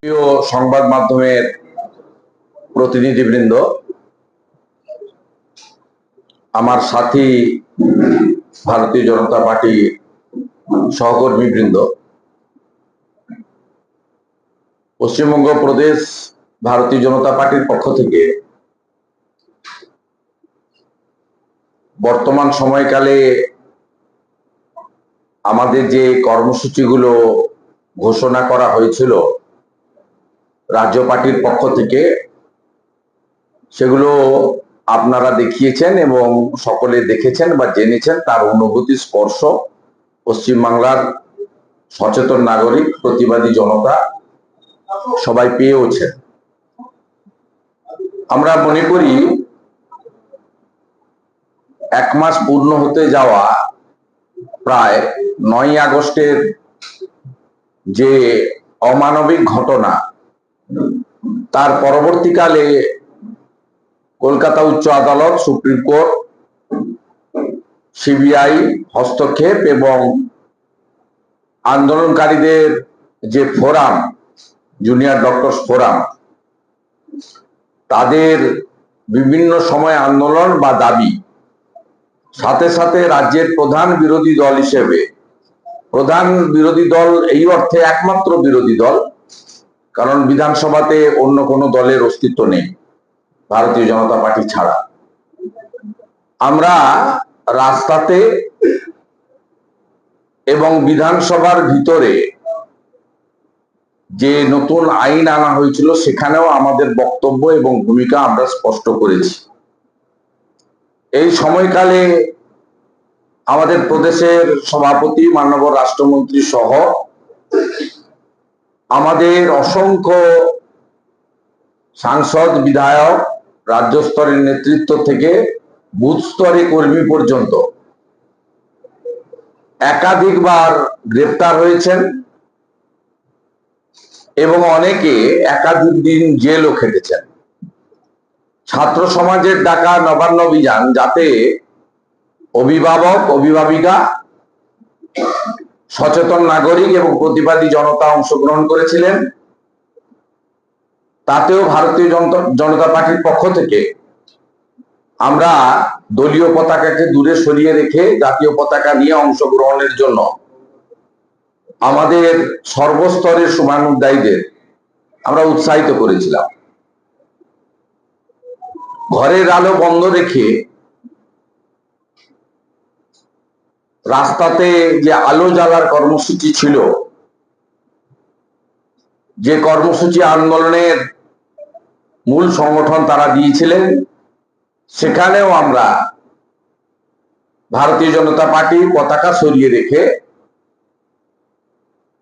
প্রিয় সংবাদ মাধ্যমের প্রতিনিধিবৃন্দ, আমার সাথী ভারতীয় জনতা পার্টি সহকর্মীবৃন্দ, পশ্চিমবঙ্গ প্রদেশ ভারতীয় জনতা পার্টির পক্ষ থেকে বর্তমান সময়কালে আমাদের যে কর্মসূচিগুলো ঘোষণা করা হয়েছিল রাজ্য পার্টির পক্ষ থেকে, সেগুলো আপনারা দেখিয়েছেন এবং সকলে দেখেছেন বা জেনেছেন। তার অনুভূতি স্পর্শ পশ্চিমবাংলার সচেতন নাগরিক, প্রতিবাদী জনতা সবাই পেয়েওছেন। আমরা মনে করি এক মাস পূর্ণ হতে যাওয়া প্রায় 9ই আগস্টের যে অমানবিক ঘটনা, তার পরবর্তীকালে কলকাতা উচ্চ আদালত, সুপ্রিম কোর্ট, সিবিআই হস্তক্ষেপ এবং আন্দোলনকারীদের যে ফোরাম, জুনিয়র ডক্টরস ফোরাম, তাদের বিভিন্ন সময় আন্দোলন বা দাবি, সাথে সাথে রাজ্যের প্রধান বিরোধী দল হিসেবে, প্রধান বিরোধী দল এই অর্থে একমাত্র বিরোধী দল কারণ বিধানসভাতে অন্য কোনো দলের অস্তিত্ব নেই ভারতীয় জনতা পার্টি ছাড়া, আমরা রাস্তাতে এবং বিধানসভার ভিতরে যে নতুন আইন আনা হয়েছিল সেখানেও আমাদের বক্তব্য এবং ভূমিকা আমরা স্পষ্ট করেছি। এই সময়কালে আমাদের প্রদেশের সভাপতি, মাননীয় রাষ্ট্রমন্ত্রী সহ আমাদের অসংখ্য সাংসদ, বিধায়ক, রাজ্য স্তরের নেতৃত্ব থেকে বুথ স্তরে কর্মী পর্যন্ত একাধিকবার গ্রেপ্তার হয়েছেন এবং অনেকে একাধিক দিন জেলও খেটেছেন। ছাত্র সমাজের ডাকা নবান্ন অভিযান, যাতে অভিভাবক, অভিভাবিকা, সচেতন নাগরিক এবং প্রতিবাদী জনতা অংশগ্রহণ করেছিলেন, তাতেও ভারতীয় জনতা পার্টির পক্ষ থেকে আমরা দলীয় পতাকাকে দূরে সরিয়ে রেখে জাতীয় পতাকা নিয়ে অংশগ্রহণের জন্য আমাদের সর্বস্তরের শুভানুধ্যায়ীদের আমরা উৎসাহিত করেছিলাম। ঘরের আলো বন্ধ রেখে রাস্তাতে যে আলো জ্বালার কর্মসূচি ছিল, যে কর্মসূচি আন্দোলনের মূল সংগঠন তারা দিয়েছিলেন, সেখানেও আমরা ভারতীয় জনতা পার্টি পতাকা সরিয়ে রেখে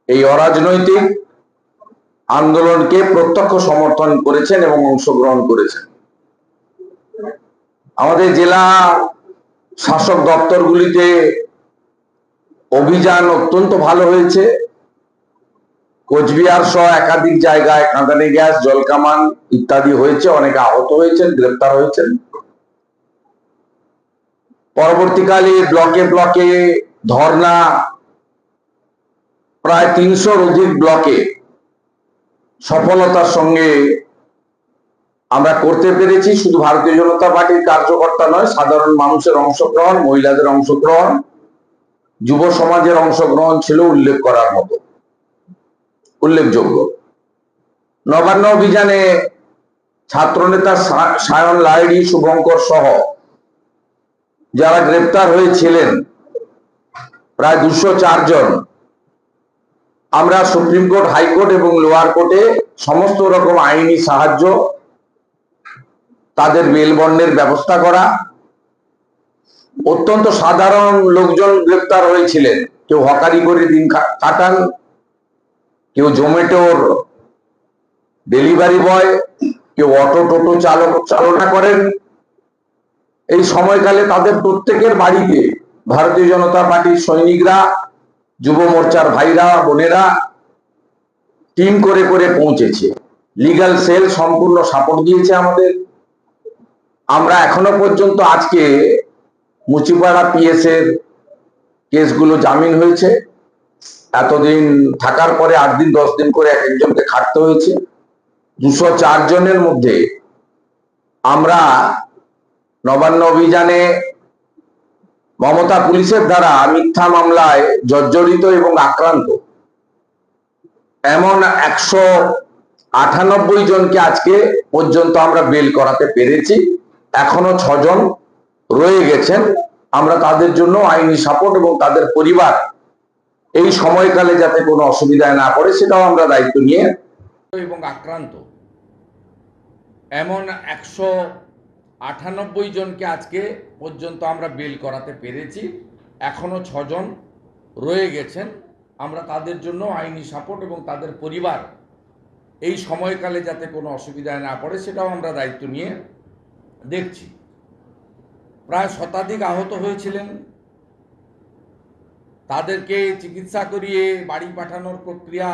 এই অরাজনৈতিক আন্দোলনকে প্রত্যক্ষ সমর্থন করেছেন এবং অংশগ্রহণ করেছেন। আমাদের জেলা শাসক দপ্তরগুলিতে অভিযান অত্যন্ত ভালো হয়েছে। কোচবিহার সহ একাধিক জায়গায় কাঁদানে গ্যাস, জলকামান ইত্যাদি হয়েছে, অনেকে আহত হয়েছেন, গ্রেপ্তার হয়েছেন। পরবর্তীকালে ব্লকে ব্লকে ধর্ণা, প্রায় 300-র অধিক ব্লকে সফলতার সঙ্গে আমরা করতে পেরেছি। শুধু ভারতীয় জনতা পার্টির কার্যকর্তা নয়, সাধারণ মানুষের অংশগ্রহণ, মহিলাদের অংশগ্রহণ, যুব সমাজের অংশগ্রহণ ছিল উল্লেখ করার মতো, উল্লেখযোগ্য। নবান্ন অভিযানে ছাত্রনেতা সায়ন লাহিড়ী, শুভঙ্কর সহ যারা গ্রেপ্তার হয়েছিলেন, প্রায় 204 জন, আমরা সুপ্রিম কোর্ট, হাইকোর্ট এবং লোয়ার কোর্টে সমস্ত রকম আইনি সাহায্য, তাদের বেল বন্ডের ব্যবস্থা করা। অত্যন্ত সাধারণ লোকজন গ্রেপ্তার হয়েছিলেন, কেউ হকারি করে দিন কাটান, কেউ জোম্যাটোর ডেলিভারি বয়, কেউ অটো টোটো চালনা করেন। এই সময়কালে তাদের প্রত্যেকের বাড়িতে ভারতীয় জনতা পার্টির সৈনিকরা, যুব মোর্চার ভাইরা, বোনেরা টিম করে করে পৌঁছেছে। লিগ্যাল সেল সম্পূর্ণ সাপোর্ট দিয়েছে আমাদের। আমরা এখনো পর্যন্ত, আজকে মুচিপাড়া পিএস এর কেসগুলো জামিন হয়েছে, এতদিন থাকার পরে 8 দিন 10 দিন করে এক একজনকে খাটতে হয়েছে। 204 জনের মধ্যে আমরা নবান্ন অভিযানে মমতা পুলিশের দ্বারা মিথ্যা মামলায় জর্জরিত এবং আক্রান্ত এমন 198 জনকে আজকে পর্যন্ত আমরা বেল করাতে পেরেছি। এখনো 6 জন রয়ে গেছেন। আমরা তাদের জন্য আইনি সাপোর্ট এবং তাদের পরিবার এই সময়কালে যাতে কোনো অসুবিধায় না পড়ে সেটাও আমরা দায়িত্ব নিয়ে এবং আক্রান্ত এমন 198 জনকে আজকে পর্যন্ত আমরা বেল করাতে পেরেছি। এখনো 6 জন রয়ে গেছেন। আমরা তাদের জন্য আইনি সাপোর্ট এবং তাদের পরিবার এই সময়কালে যাতে কোনো অসুবিধায় না পড়ে সেটাও আমরা দায়িত্ব নিয়ে দেখছি। প্রায় শতাধিক আহত হয়েছিলেন, তাদেরকে চিকিৎসা করিয়ে বাড়ি পাঠানোর প্রক্রিয়া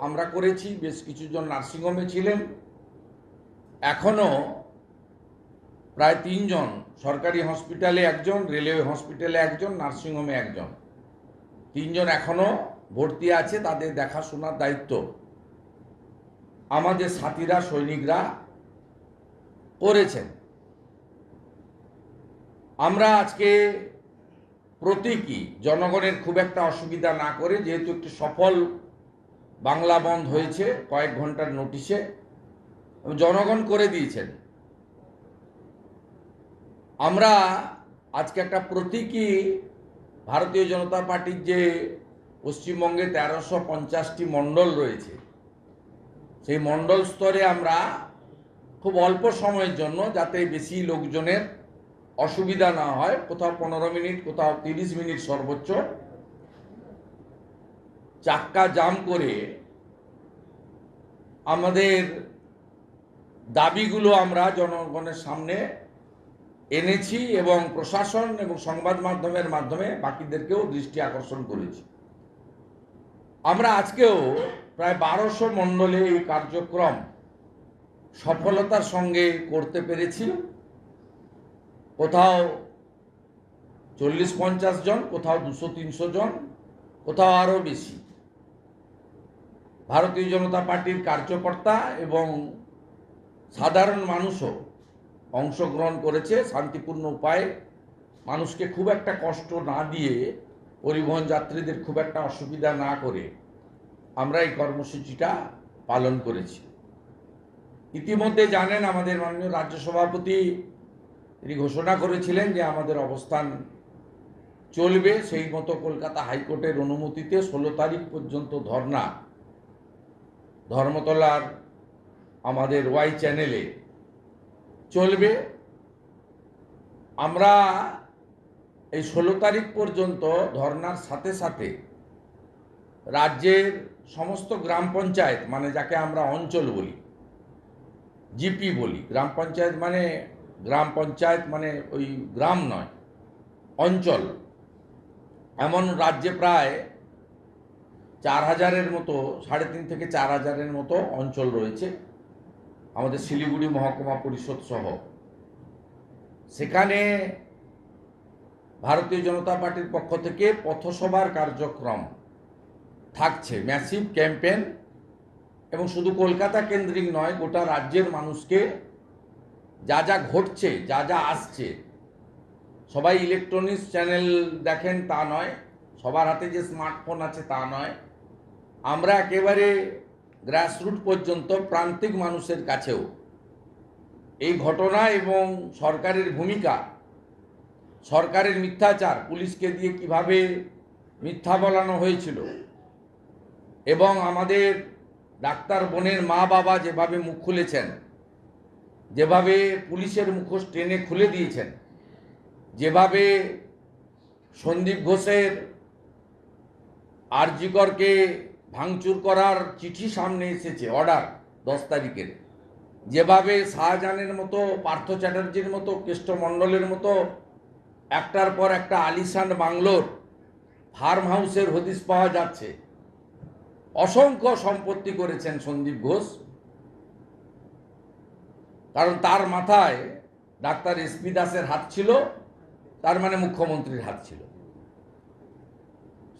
আমরা করেছি। বেশ কিছুজন নার্সিংহোমে ছিলেন। এখনো প্রায় 3 জন, সরকারি হসপিটালে 1 জন, রেলওয়ে হসপিটালে 1 জন, নার্সিংহোমে 1 জন, 3 জন এখনো ভর্তি আছে। তাদের দেখাশোনার দায়িত্ব আমাদের সাথীরা, সৈনিকরা করেছেন। আমরা আজকে প্রতীকী জনগণের খুব একটা অসুবিধা না করে, যেহেতু একটি সফল বাংলা বন্ধ হয়েছে কয়েক ঘন্টার নোটিশে, জনগণ করে দিয়েছেন, আমরা আজকে একটা প্রতীকী ভারতীয় জনতা পার্টির যে পশ্চিমবঙ্গে 1350টি মণ্ডল রয়েছে সেই মণ্ডল স্তরে আমরা খুব অল্প সময়ের জন্য, যাতে বেশি লোকজনের অসুবিধা না হয়, কোথাও 15 মিনিট, কোথাও 30 মিনিট সর্বোচ্চ, চাক্কা জাম করে আমাদের দাবিগুলো আমরা জনগণের সামনে এনেছি এবং প্রশাসন এবং সংবাদ মাধ্যমের মাধ্যমে বাকিদেরকেও দৃষ্টি আকর্ষণ করেছি। আমরা আজকেও প্রায় 1200 মণ্ডলে এই কার্যক্রম সফলতার সঙ্গে করতে পেরেছি। কোথাও 40-50 জন, কোথাও 200-300 জন, কোথাও আরও বেশি ভারতীয় জনতা পার্টির কার্যকর্তা এবং সাধারণ মানুষও অংশগ্রহণ করেছে। শান্তিপূর্ণ উপায়ে, মানুষকে খুব একটা কষ্ট না দিয়ে, পরিবহন যাত্রীদের খুব একটা অসুবিধা না করে আমরা এই কর্মসূচিটা পালন করেছি। ইতিমধ্যে জানেন আমাদের মাননীয় রাজ্য সভাপতি তিনি ঘোষণা করেছিলেন যে আমাদের অবস্থান চলবে। সেই মতো কলকাতা হাইকোর্টের অনুমতিতে 16 তারিখ পর্যন্ত ধর্না ধর্মতলার আমাদের ওয়াই চ্যানেলে চলবে। আমরা এই 16 তারিখ পর্যন্ত ধর্নার সাথে সাথে রাজ্যের সমস্ত গ্রাম পঞ্চায়েত, মানে যাকে আমরা অঞ্চল বলি, জিপি বলি, গ্রাম পঞ্চায়েত মানে ওই গ্রাম নয়, অঞ্চল, এমন রাজ্যে প্রায় 4000-এর মতো, 3.5 থেকে 4000-এর মতো অঞ্চল রয়েছে আমাদের শিলিগুড়ি মহকুমা পরিষদ সহ। সেখানে ভারতীয় জনতা পার্টির পক্ষ থেকে পথসভার কার্যক্রম থাকছে, ম্যাসিভ ক্যাম্পেন, এবং শুধু কলকাতা কেন্দ্রিক নয়, গোটা রাজ্যের মানুষকে যা যা ঘটছে, যা যা আসছে, সবাই ইলেকট্রনিক্স চ্যানেল দেখেন তা নয়, সবার হাতে যে স্মার্টফোন আছে তা নয়, আমরা একেবারে গ্রাসরুট পর্যন্ত প্রান্তিক মানুষের কাছেও এই ঘটনা এবং সরকারের ভূমিকা, সরকারের মিথ্যাচার, পুলিশকে দিয়ে কিভাবে মিথ্যা বলানো হয়েছিল, এবং আমাদের ডাক্তার বোনের মা বাবা যেভাবে মুখ খুলেছেন, যেভাবে পুলিশের মুখোশ টেনে খুলে দিয়েছেন, যেভাবে সন্দীপ ঘোষের আরজি করকে ভাঙচুর করার চিঠি সামনে এসেছে, অর্ডার 10 তারিখের, যেভাবে শাহজাহানের মতো, পার্থ চ্যাটার্জির মতো, কেষ্টমণ্ডলের মতো একটার পর একটা আলিশান বাংলোর ফার্ম হাউসের হদিশ পাওয়া যাচ্ছে। অসংখ্য সম্পত্তি করেছেন সন্দীপ ঘোষ, কারণ তার মাথায় ডাক্তার এসপি দাসের হাত ছিল, তার মানে মুখ্যমন্ত্রীর হাত ছিল।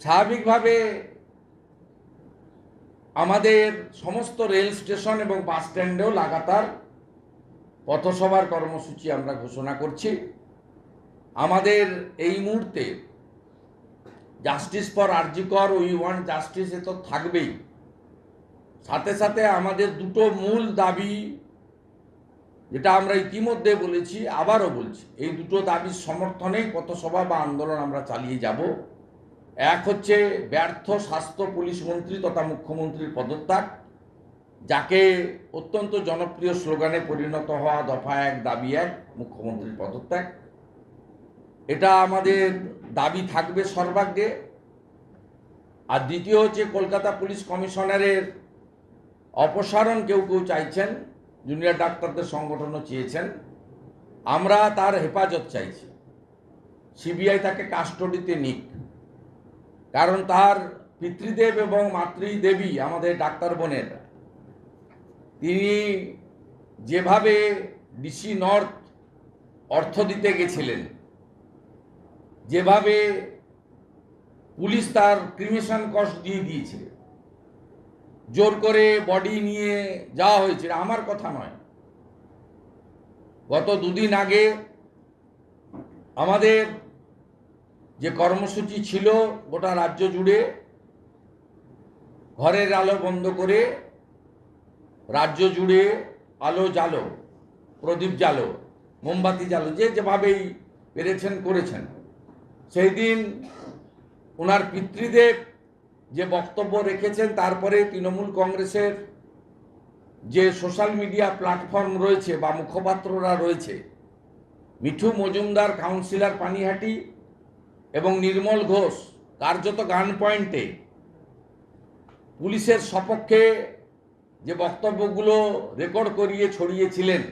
স্বাভাবিকভাবে আমাদের সমস্ত রেল স্টেশন এবং বাস স্ট্যান্ডেও লাগাতার পথসভার কর্মসূচি আমরা ঘোষণা করছি। আমাদের এই মুহূর্তে জাস্টিস ফর আরজি কর, উই ওয়ান্ট জাস্টিস, এ তো থাকবেই। সাথে সাথে আমাদের দুটো মূল দাবি, যেটা আমরা ইতিমধ্যে বলেছি, আবারও বলছি, এই দুটো দাবির সমর্থনেই পথসভা বা আন্দোলন আমরা চালিয়ে যাব। এক হচ্ছে ব্যর্থ স্বাস্থ্য পুলিশ মন্ত্রী তথা মুখ্যমন্ত্রীর পদত্যাগ, যাকে অত্যন্ত জনপ্রিয় স্লোগানে পরিণত হওয়া দফা 1 দাবি 1 মুখ্যমন্ত্রীর পদত্যাগ। এটা আমাদের দাবি থাকবে সর্বাগ্রে। আর দ্বিতীয় হচ্ছে কলকাতা পুলিশ কমিশনারের অপসারণ কেউ কেউ চাইছেন, জুনিয়র ডাক্তারদের সংগঠনও চেয়েছেন। আমরা তার হেফাজত চাইছি, সিবিআই তাকে কাস্টডিতে নিক। কারণ তার পিতৃদেব এবং মাতৃদেবী আমাদের ডাক্তার বোনের, তিনি যেভাবে ডিসি নর্থ অর্থ দিতে গেছিলেন, যেভাবে পুলিশ তার ক্রিমেশন কস্ট দিয়ে দিয়েছিল, জোর করে বডি নিয়ে যাওয়া হয়েছিল, আমার কথা নয়। গত দুদিন আগে আমাদের যে কর্মসূচি ছিল গোটা রাজ্য জুড়ে, ঘরের আলো বন্ধ করে রাজ্য জুড়ে আলো জ্বালো, প্রদীপ জ্বালো, মোমবাতি জ্বালো, যে যেভাবেই পেরেছেন করেছেন। সেই দিন ওনার পিতৃদেব যে বক্তব্য রেখেছেন, তারপরে তৃণমূল কংগ্রেসের যে সোশ্যাল মিডিয়া প্ল্যাটফর্ম রয়েছে বা মুখপাত্ররা রয়েছে, মিঠু মজুমদার, কাউন্সিলর পানিহাটি এবং নির্মল ঘোষ, কার্যত গান পয়েন্টে পুলিশের সপক্ষে যে বক্তব্যগুলো রেকর্ড করিয়ে ছড়িয়েছিলেন,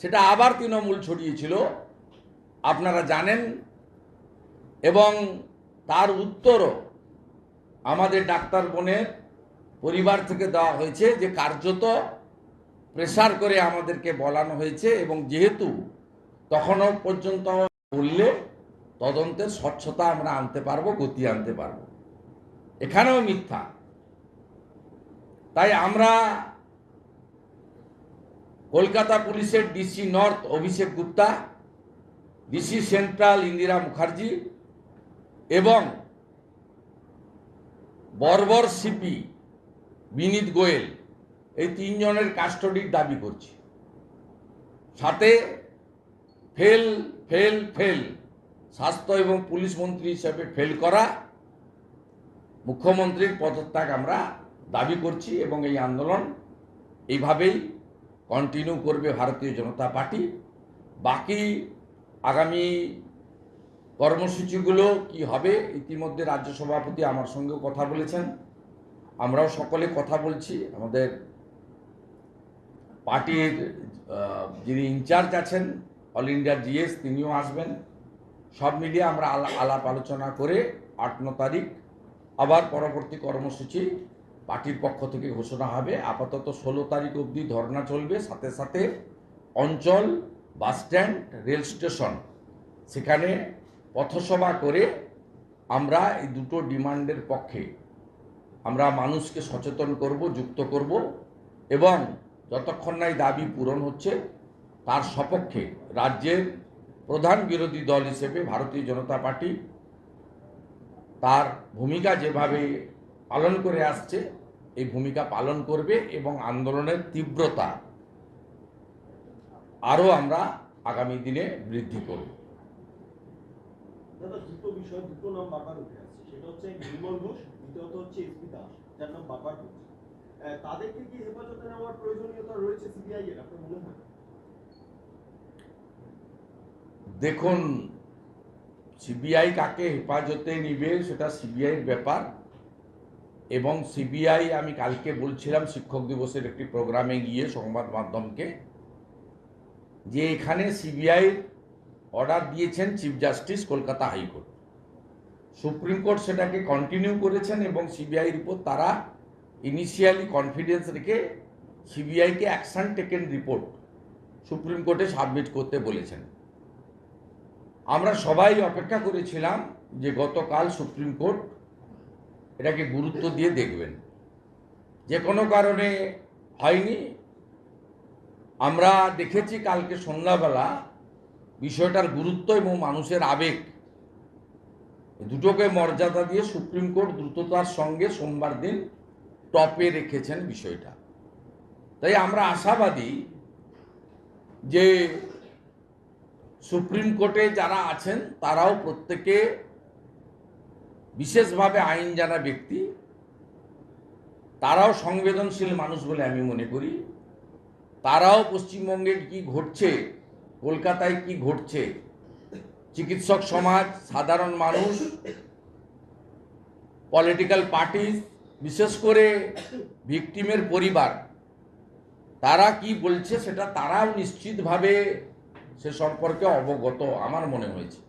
সেটা আবার তৃণমূল ছড়িয়েছিল, আপনারা জানেন। এবং তার উত্তরও আমাদের ডাক্তার বোনের পরিবার থেকে দেওয়া হয়েছে, যে কার্যত প্রেসার করে আমাদেরকে বলানো হয়েছে, এবং যেহেতু তখনও পর্যন্ত বললে তদন্তের স্বচ্ছতা আমরা আনতে পারবো, গতি আনতে পারবো। এখানেও মিথ্যা। তাই আমরা কলকাতা পুলিশের ডিসি নর্থ অভিষেক গুপ্তা, ডিসি সেন্ট্রাল ইন্দিরা মুখার্জি এবং বর্বর সিপি বিনীত গোয়েল, এই 3 জনের কাস্টডির দাবি করছি। সাথে ফেল ফেল ফেল স্বাস্থ্য এবং পুলিশ মন্ত্রী হিসেবে ফেল করা মুখ্যমন্ত্রীর পদত্যাগ আমরা দাবি করছি, এবং এই আন্দোলন এইভাবেই কন্টিনিউ করবে ভারতীয় জনতা পার্টি। বাকি আগামী কর্মসূচিগুলো কি হবে, ইতিমধ্যে রাজ্য সভাপতি আমার সঙ্গেও কথা বলেছেন, আমরাও সকলে কথা বলছি। আমাদের পার্টির যিনি ইনচার্জ আছেন অল ইন্ডিয়া জিএস, তিনিও আসবেন। সব মিলিয়ে আমরা আলাপ আলোচনা করে 8-9 তারিখ আবার পরবর্তী কর্মসূচি পার্টির পক্ষ থেকে ঘোষণা হবে। আপাতত 16 তারিখ অবধি ধর্না চলবে। সাথে সাথে অঞ্চল, বাস স্ট্যান্ড, রেল স্টেশন, সেখানে পথসভা করে আমরা এই দুটো ডিমান্ডের পক্ষে আমরা মানুষকে সচেতন করব, যুক্ত করব, এবং যতক্ষণ না এই দাবি পূরণ হচ্ছে তার সপক্ষে রাজ্যের প্রধান বিরোধী দল হিসেবে ভারতীয় জনতা পার্টি তার ভূমিকা যেভাবে পালন করে আসছে, এই ভূমিকা পালন করবে, এবং আন্দোলনের তীব্রতা আরও আমরা আগামী দিনে বৃদ্ধি করব। দাদা, দুটো নাম বারবার উঠে আসছে, সেটা হচ্ছে নির্মল ঘোষ, দ্বিতীয়ত হচ্ছে এসপি দাস, যার নাম বারবার উঠছে। তাদেরকে কি হেফাজতে নেওয়ার প্রয়োজনীয়তা রয়েছে সিবিআই এর, আপনার মনে হয়? দেখুন, সিবিআই কাকে হেফাজতে নিবে সেটা সিবিআইয়ের ব্যাপার, এবং সিবিআই, আমি কালকে বলছিলাম শিক্ষক দিবসের একটি প্রোগ্রামে গিয়ে সংবাদ মাধ্যমকে, যে এখানে সিবিআই অর্ডার দিয়েছেন chief justice Kolkata high court, supreme court সেটাকে কন্টিনিউ করেছেন, এবং সিবিআইয়ের উপর তারা ইনিশিয়ালি কনফিডেন্স রেখে সিবিআইকে অ্যাকশন টেকেন রিপোর্ট সুপ্রিম কোর্টে সাবমিট করতে বলেছেন। আমরা সবাই অপেক্ষা করেছিলাম যে গতকাল সুপ্রিম কোর্ট এটাকে গুরুত্ব দিয়ে দেখবেন, যে কোনো কারণে হয়নি। আমরা দেখেছি কালকে সন্ধ্যাবেলা বিষয়টার গুরুত্ব এবং মানুষের আবেগ দুটোকে মর্যাদা দিয়ে সুপ্রিম কোর্ট দ্রুততার সঙ্গে সোমবার দিন টপে রেখেছেন বিষয়টা। তাই আমরা আশাবাদী যে সুপ্রিম কোর্টে যারা আছেন তারাও প্রত্যেকে বিশেষভাবে আইন জানা ব্যক্তি, তারাও সংবেদনশীল মানুষ বলে আমি মনে করি। তারাও পশ্চিমবঙ্গে কি ঘটছে, কলকাতায় কি ঘটছে, চিকিৎসক সমাজ, সাধারণ মানুষ, পলিটিক্যাল পার্টি, বিশেষ করে ভিকটিমের পরিবার, তারা কি বলছে সেটা তারাও নিশ্চিতভাবে সে সম্পর্কে অবগত আমার মনে হয়েছে।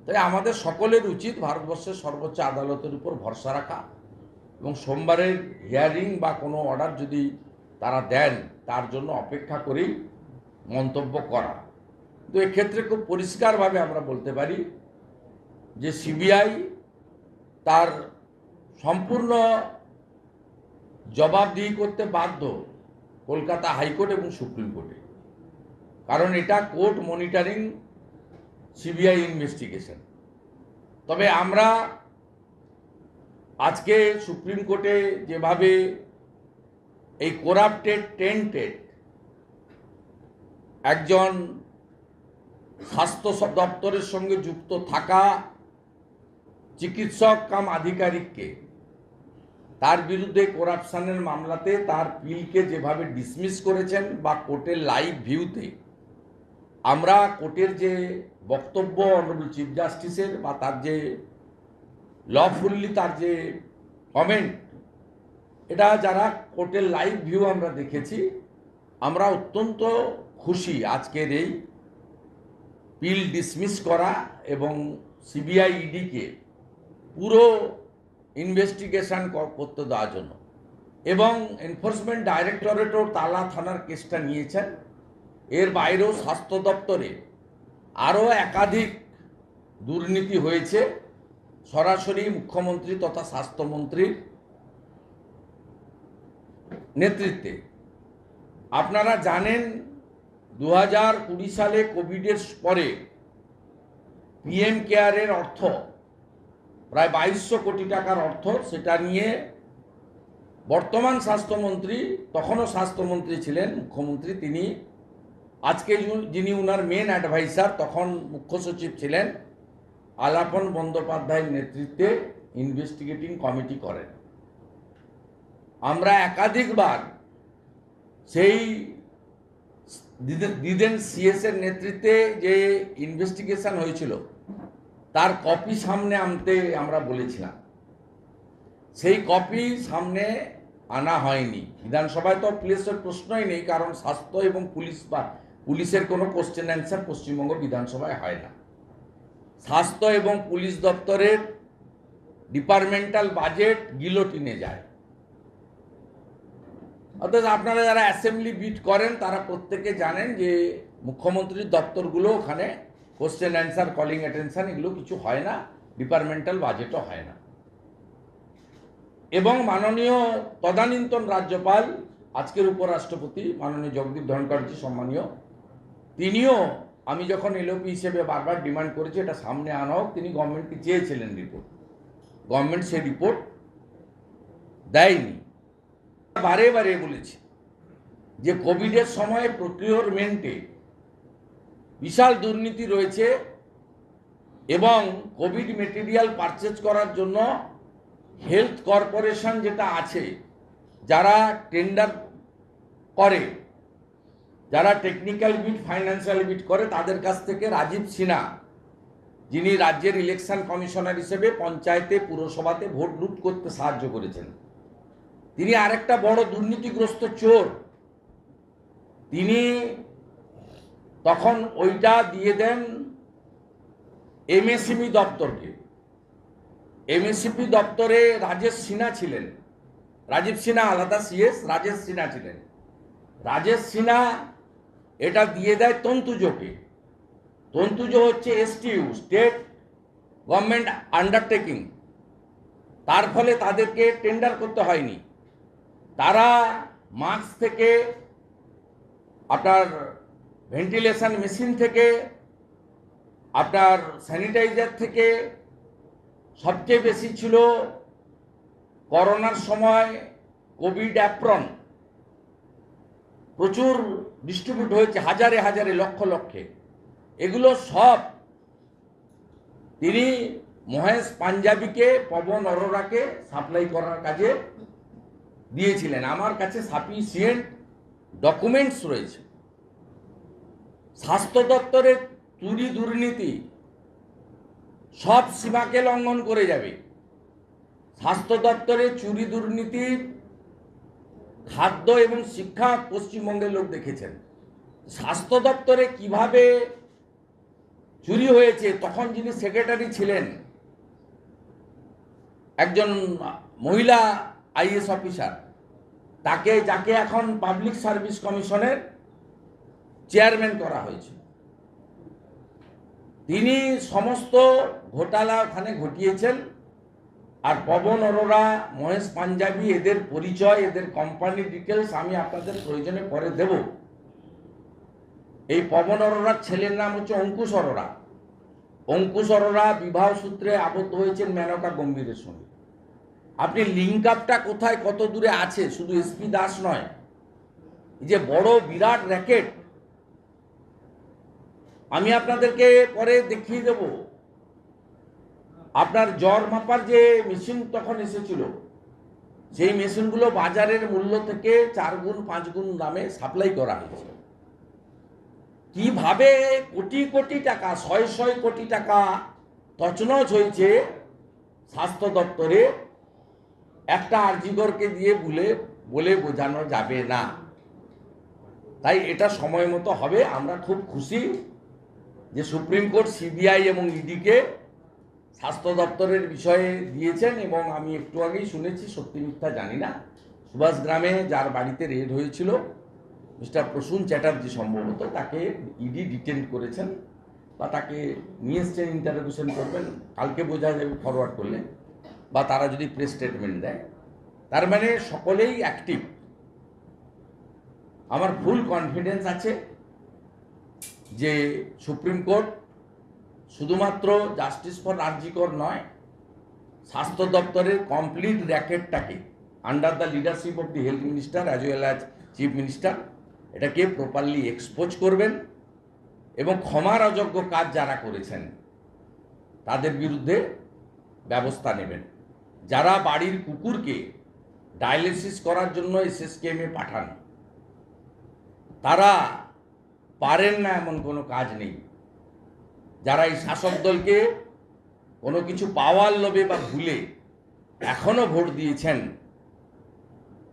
তাই আমাদের সকলের উচিত ভারতবর্ষের সর্বোচ্চ আদালতের উপর ভরসা রাখা এবং সোমবারের হিয়ারিং বা কোনো অর্ডার যদি তারা দেন তার জন্য অপেক্ষা করেই মন্তব্য করা। তো এক্ষেত্রে খুব পরিষ্কারভাবে আমরা বলতে পারি যে সিবিআই তার সম্পূর্ণ জবাবদিহি করতে বাধ্য কলকাতা হাইকোর্ট এবং সুপ্রিম কোর্টে, কারণ এটা কোর্ট মনিটরিং সিবিআই ইনভেস্টিগেশন। তবে আমরা আজকে সুপ্রিম কোর্টে যেভাবে এই করাপ্টেড টেন্টেড একজন স্বাস্থ্য দপ্তরের সঙ্গে যুক্ত থাকা চিকিৎসক কাম আধিকারিককে তার বিরুদ্ধে করাপশনের মামলাতে তার পিলকে যেভাবে ডিসমিস করেছেন বা কোর্টের লাইভ ভিউতে আমরা কোর্টের যে বক্তব্য অনারেবল চিফ জাস্টিসের বা তার যে লফুল্লি তার যে কমেন্ট, এটা যারা কোর্টের লাইভ ভিউ আমরা দেখেছি, আমরা অত্যন্ত খুশি আজকের এই পিল ডিসমিস করা এবং সিবিআই ইডিকে পুরো ইনভেস্টিগেশন করতে দেওয়ার জন্য। এবং এনফোর্সমেন্ট ডাইরেক্টরেটও তালা থানার কেসটা নিয়েছেন। এর বাইরেও স্বাস্থ্য দপ্তরে আরও একাধিক দুর্নীতি হয়েছে সরাসরি মুখ্যমন্ত্রী তথা স্বাস্থ্যমন্ত্রীর নেতৃত্বে। আপনারা জানেন 2020 সালে কোভিডের পরে পিএম কেয়ারের অর্থ প্রায় 2200 কোটি টাকার অর্থ, সেটা নিয়ে বর্তমান স্বাস্থ্যমন্ত্রী, তখনও স্বাস্থ্যমন্ত্রী ছিলেন মুখ্যমন্ত্রী, তিনি আজকে যিনি উনার মেন অ্যাডভাইসার তখন মুখ্য সচিব ছিলেন আলাপন বন্দ্যোপাধ্যায়ের নেতৃত্বে ইনভেস্টিগেটিং কমিটি করেন। আমরা একাধিকবার সেই দিদেন সিএস এর নেতৃত্বে যে ইনভেস্টিগেশন হয়েছিল তার কপি সামনে আনতে আমরা বলেছিলাম, সেই কপি সামনে আনা হয়নি। বিধানসভায় তো প্লেসের প্রশ্নই নেই, কারণ স্বাস্থ্য এবং পুলিশ বা পুলিশের কোনো কোশ্চেন অ্যান্সার পশ্চিমবঙ্গ বিধানসভায় হয় না। স্বাস্থ্য এবং পুলিশ দপ্তরের ডিপার্টমেন্টাল বাজেট গিলোটিনে যায়। অর্থাৎ আপনারা যারা অ্যাসেম্বলি বিট করেন তারা প্রত্যেকে জানেন যে মুখ্যমন্ত্রীর দপ্তরগুলো ওখানে কোশ্চেন অ্যান্সার, কলিং অ্যাটেনশন এগুলো কিছু হয় না, ডিপার্টমেন্টাল বাজেটও হয় না। এবং মাননীয় তদানীন্তন রাজ্যপাল, আজকের উপরাষ্ট্রপতি মাননীয় জগদীপ ধনখড়জি সম্মানীয়, তিনিও আমি যখন এলওপি হিসেবে বারবার ডিমান্ড করেছি এটা সামনে আনা হোক, তিনি গভর্নমেন্টকে চেয়েছিলেন রিপোর্ট, গভর্নমেন্ট সেই রিপোর্ট দেয়নি। বারে বারে বলেছি যে কোভিডের সময় প্রকিউরমেন্টে বিশাল দুর্নীতি রয়েছে এবং কোভিড মেটেরিয়াল পারচেজ করার জন্য হেলথ কর্পোরেশন যেটা আছে, যারা টেন্ডার করে, যারা টেকনিক্যাল বিট, ফাইন্যান্সিয়াল বিট করে, তাদের কাছ থেকে রাজীব সিনহা, যিনি রাজ্যের ইলেকশন কমিশনার হিসেবে পঞ্চায়েতে পুরসভাতে ভোট লুট করতে সাহায্য করেছেন, তিনি আরেকটা বড় দুর্নীতিগ্রস্ত চোর। তিনি তখন ওইটা দিয়ে দেন এমএসএমই দপ্তরকে। এমএসএমই দপ্তরে রাজেশ সিনহা ছিলেন, রাজীব সিনহা আলাদা সিএস, রাজেশ সিনহা ছিলেন। রাজেশ সিনহা এটা দিয়ে দেয় তন্তুজকে। তন্তুজ হচ্ছে এসটিইউ, স্টেট গভর্নমেন্ট আন্ডারটেকিং, তার ফলে তাদেরকে টেন্ডার করতে হয়নি। তারা মাস্ক থেকে, আপনার ভেন্টিলেশন মেশিন থেকে, আপনার স্যানিটাইজার থেকে, সবচেয়ে বেশি ছিল করোনার সময় কোভিড অ্যাপ্রন, প্রচুর ডিস্ট্রিবিউট হয়েছে, হাজারে হাজারে, লক্ষ লক্ষে। এগুলো সব তিনি মহেশ পাঞ্জাবিকে, পবন অরোরাকে সাপ্লাই করার কাজে দিয়েছিলেন। আমার কাছে সাফিসিয়েন্ট ডকুমেন্টস রয়েছে। স্বাস্থ্য দপ্তরের চুরি দুর্নীতি সব সীমাকে লঙ্ঘন করে যাবে। স্বাস্থ্য দপ্তরের চুরি দুর্নীতি, খাদ্য এবং শিক্ষা পশ্চিমবঙ্গের লোক দেখেছেন। স্বাস্থ্য দপ্তরে কিভাবে চুরি হয়েছে, তখন যিনি সেক্রেটারি ছিলেন একজন মহিলা আইএস অফিসার, যাকে এখন পাবলিক সার্ভিস কমিশনের চেয়ারম্যান করা হয়েছে, তিনি সমস্ত ঘোটালা ওখানে ঘটিয়েছেন। আর পবন অরোরা, মহেশ পাঞ্জাবি, এদের পরিচয়, এদের কোম্পানির ডিটেলস আমি আপনাদের প্রয়োজনে পরে দেব। এই পবন অরোরার ছেলের নাম হচ্ছে অঙ্কুশ অরোরা। অঙ্কুশ অরোরা বিবাহ সূত্রে আবদ্ধ হয়েছেন মেনকা গম্ভীরের সঙ্গে। আপনি লিঙ্ক আপটা কোথায় কত দূরে আছে, শুধু এসপি দাস নয়, এই যে বড় বিরাট র্যাকেট, আমি আপনাদেরকে পরে দেখিয়ে দেব। আপনার জ্বর মাপার যে মেশিন তখন এসেছিল, সেই মেশিনগুলো বাজারের মূল্য থেকে 4 গুণ 5 গুণ দামে সাপ্লাই করা হয়েছে। কিভাবে কোটি কোটি টাকা, 100 কোটি টাকা তছনছ হয়েছে স্বাস্থ্য দপ্তরে, একটা আরজিকরকে দিয়ে বলে বোঝানো যাবে না। তাই এটা সময় মতো হবে। আমরা খুব খুশি যে সুপ্রিম কোর্ট সিবিআই এবং ইডিকে স্বাস্থ্য দপ্তরের বিষয়ে দিয়েছেন, এবং আমি একটু আগেই শুনেছি, সত্যি মিথ্যা জানি না, সুভাষ গ্রামে যার বাড়িতে রেড হয়েছিল মিস্টার প্রসূন চ্যাটার্জি সম্ভবত, তাকে ইডি ডিটেন করেছেন বা তাকে নিয়ে এসছেন, ইন্টারোগেশন করবেন, কালকে বোঝা যাবে ফরওয়ার্ড করলে, বা তারা যদি প্রেস স্টেটমেন্ট দেয়। তার মানে সকলেই অ্যাক্টিভ। আমার ফুল কনফিডেন্স আছে যে সুপ্রিম কোর্ট শুধুমাত্র জাস্টিস ফর আরজিকর নয়, স্বাস্থ্য দপ্তরের কমপ্লিট র্যাকেটটাকে under the leadership of the health minister as well as chief minister, এটাকে প্রপারলি এক্সপোজ করবেন এবং ক্ষমার অযোগ্য কাজ যারা করেছেন তাদের বিরুদ্ধে ব্যবস্থা নেবেন। যারা বাড়ির কুকুরকে ডায়ালিসিস করার জন্য এসএসকেএমে পাঠান, তারা পারেন না এমন কোনো কাজ নেই। যারা এই শাসক দলকে কোনো কিছু পাওয়ার লোভে বা ভুলে এখনো ভোট দিয়েছেন,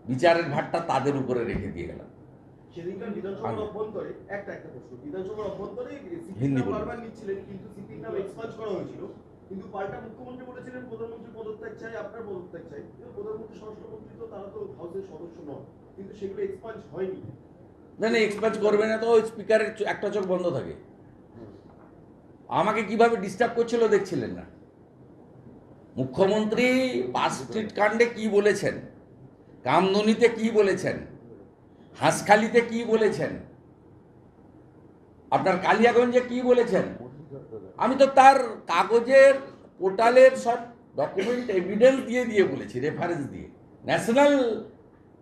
বিচারের ভারটা তাদের উপরে রেখে দিয়ে গেলাম। সেদিনকার বিধানসভার অভ্যন্তরে একটা প্রশ্ন, বিধানসভার অভ্যন্তরে হিন্দি বলুন। বারবার নিচ্ছিলেন, কিন্তু সিপির নাম এক্সপান্স করা হয়েছিল, কিন্তু পাল্টা মুখ্যমন্ত্রী বলেছিলেন প্রধানমন্ত্রী পদত্যাগ চাই, আপনার পদত্যাগ চাই। কিন্তু প্রধানমন্ত্রী, স্বরাষ্ট্রমন্ত্রী তো তারা তো হাউসের সদস্য নন, কিন্তু সেগুলো এক্সপান্স হয়নি। না, এক্সপান্স করবে না তো, স্পিকারের একটা চোখ বন্ধ থাকে। আমাকে কিভাবে ডিস্টার্ব করছিল দেখছিলেন না? মুখ্যমন্ত্রী পার্ক স্ট্রিট কাণ্ডে কি বলেছেন, কামদুনিতে কি বলেছেন, হাঁসখালিতে কি বলেছেন, আপনার কালিয়াগঞ্জে কি বলেছেন, আমি তো তার কাগজের পোর্টালের সব ডকুমেন্ট এভিডেন্স দিয়ে বলেছি, রেফারেন্স দিয়ে। National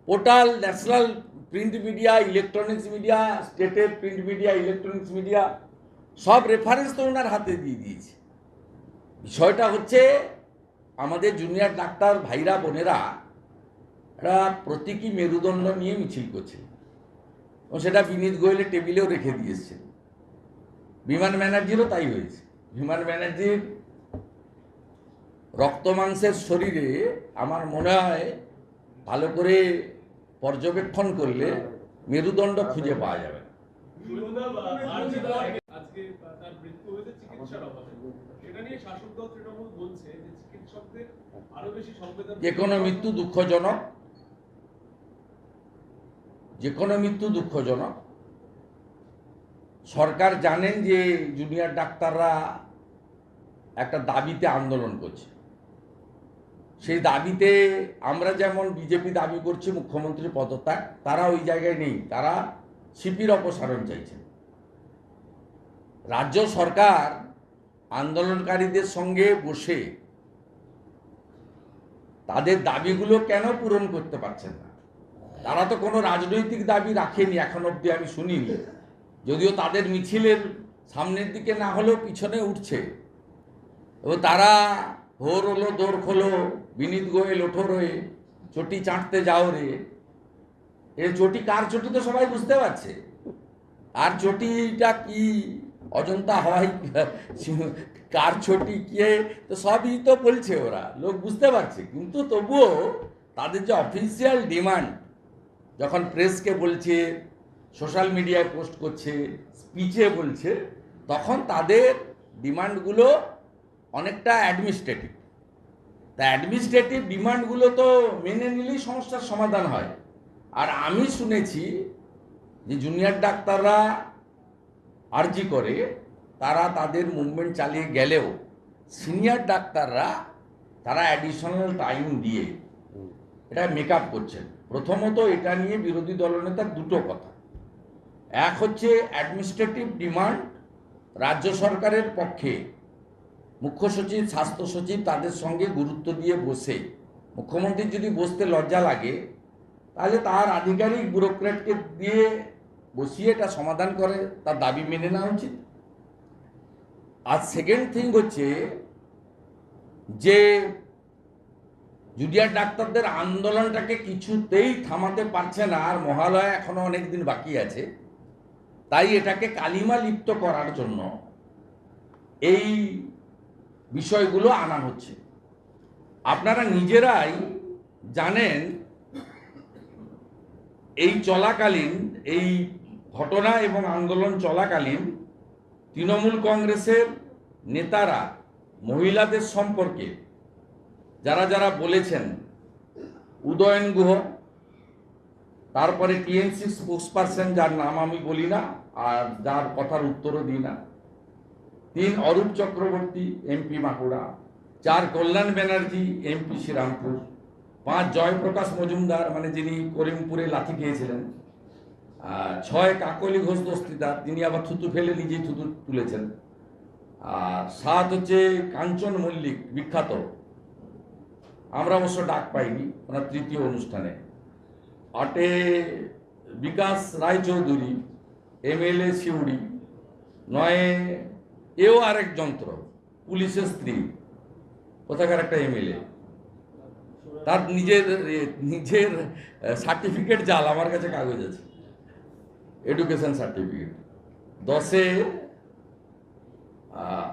portal, national print media, electronics media, স্টেটের প্রিন্ট মিডিয়া, ইলেকট্রনিক্স মিডিয়া, সব রেফারেন্স তো ওনার হাতে দিয়ে দিয়েছি। বিষয়টা হচ্ছে আমাদের জুনিয়র ডাক্তার ভাইরা বোনেরা একটা প্রতীকী মেরুদণ্ড নিয়ে মিছিল করছে, এবং সেটা বিনীত গোয়েলের টেবিলেও রেখে দিয়েছে। বিমান ব্যানার্জিরও তাই হয়েছে। বিমান ব্যানার্জির রক্ত মাংসের শরীরে আমার মনে হয় ভালো করে পর্যবেক্ষণ করলে মেরুদণ্ড খুঁজে পাওয়া যাবে। আজকে তার মৃত্যু হয়েছে চিকিৎসার অভাবে, সেটা নিয়ে শাসক দল তৃণমূল বলছে যে চিকিৎসকদের আরো বেশি সংবেদন, যে কোনো মৃত্যু দুঃখজনক, যে কোনো মৃত্যু দুঃখজনক। সরকার জানেন যে জুনিয়র ডাক্তাররা একটা দাবিতে আন্দোলন করছে, সেই দাবিতে আমরা যেমন বিজেপি দাবি করছি মুখ্যমন্ত্রীর পদত্যাগ, তারা ওই জায়গায় নেই, তারা সিপির অপসারণ চাইছেন। রাজ্য সরকার আন্দোলনকারীদের সঙ্গে বসে তাদের দাবিগুলো কেন পূরণ করতে পারছেন না? তারা তো কোনো রাজনৈতিক দাবি রাখেনি এখন অবধি, আমি শুনিনি। যদিও তাদের মিছিলের সামনের দিকে না হলেও পিছনে উঠছে, এবং তারা ভোর হলো দোর খোলো, বিনীত গোয়েল ওঠো রে, চটি চাটতে যাও রে। এর চটি কার চটি তো সবাই বুঝতে পারছে। আর চটিটা কি অজন্তা হয়, কার চটি কে, তো সবই তো বলছে ওরা, লোক বুঝতে পারছে। কিন্তু তবুও তাদের যে অফিসিয়াল ডিমান্ড, যখন প্রেসকে বলছে, সোশ্যাল মিডিয়ায় পোস্ট করছে, স্পিচে বলছে, তখন তাদের ডিমান্ডগুলো অনেকটা অ্যাডমিনিস্ট্রেটিভ। তা অ্যাডমিনিস্ট্রেটিভ ডিমান্ডগুলো তো মেনে নিলেই সমস্যার সমাধান হয়। আর আমি শুনেছি যে জুনিয়র ডাক্তাররা আর্জি করে, তারা তাদের মুভমেন্ট চালিয়ে গেলেও সিনিয়র ডাক্তাররা তারা অ্যাডিশনাল টাইম দিয়ে এটা মেকআপ করছেন। প্রথমত এটা নিয়ে বিরোধী দলনেতার দুটো কথা। এক হচ্ছে অ্যাডমিনিস্ট্রেটিভ ডিমান্ড রাজ্য সরকারের পক্ষে মুখ্য সচিব, স্বাস্থ্য সচিব তাদের সঙ্গে গুরুত্ব দিয়ে বসে, মুখ্যমন্ত্রীর যদি বসতে লজ্জা লাগে তাহলে তার আধিকারিক ব্যুরোক্র্যাটকে দিয়ে বসিয়ে এটা সমাধান করে, তার দাবি মেনে নেওয়া উচিত। আর সেকেন্ড থিং হচ্ছে যে জুনিয়র ডাক্তারদের আন্দোলনটাকে কিছুতেই থামাতে পারছে না, আর মহালয়া এখনো অনেক দিন বাকি আছে, তাই এটাকে কালিমা লিপ্ত করার জন্য এই বিষয়গুলো আনা হচ্ছে। আপনারা নিজেরাই জানেন এই চলাকালীন, এই ঘটনা এবং আন্দোলন চলাকালীন তৃণমূল কংগ্রেসের নেতারা মহিলাদের সম্পর্কে যারা যারা বলেছেন, উদয়ন গুহ, তারপরে টিএমসি স্পোক্সপারসন যার নাম আমি বলি না আর যার কথার উত্তরও দিই না, 3 অরূপ চক্রবর্তী এমপি বাঁকুড়া, 4 কল্যাণ ব্যানার্জি এমপি শ্রীরামপুর, 5 জয়প্রকাশ মজুমদার মানে যিনি করিমপুরে লাথি খেয়েছিলেন, 6 কাকলি ঘোষ দস্তিদার, তিনি আবার থুতু ফেলে নিজেই থুতু তুলেছেন, আর 7 হচ্ছে কাঞ্চন মল্লিক বিখ্যাত, আমরা অবশ্য ডাক পাইনি ওনার তৃতীয় অনুষ্ঠানে, 8 বিকাশ রায়চৌধুরী এমএলএ শিউড়ি, 9 এও আরেক যন্ত্র পুলিশের স্ত্রী, কোথাকার একটা এমএলএ, তার নিজের সার্টিফিকেট জাল, আমার কাছে কাগজ আছে, এডুকেশন সার্টিফিকেট। 10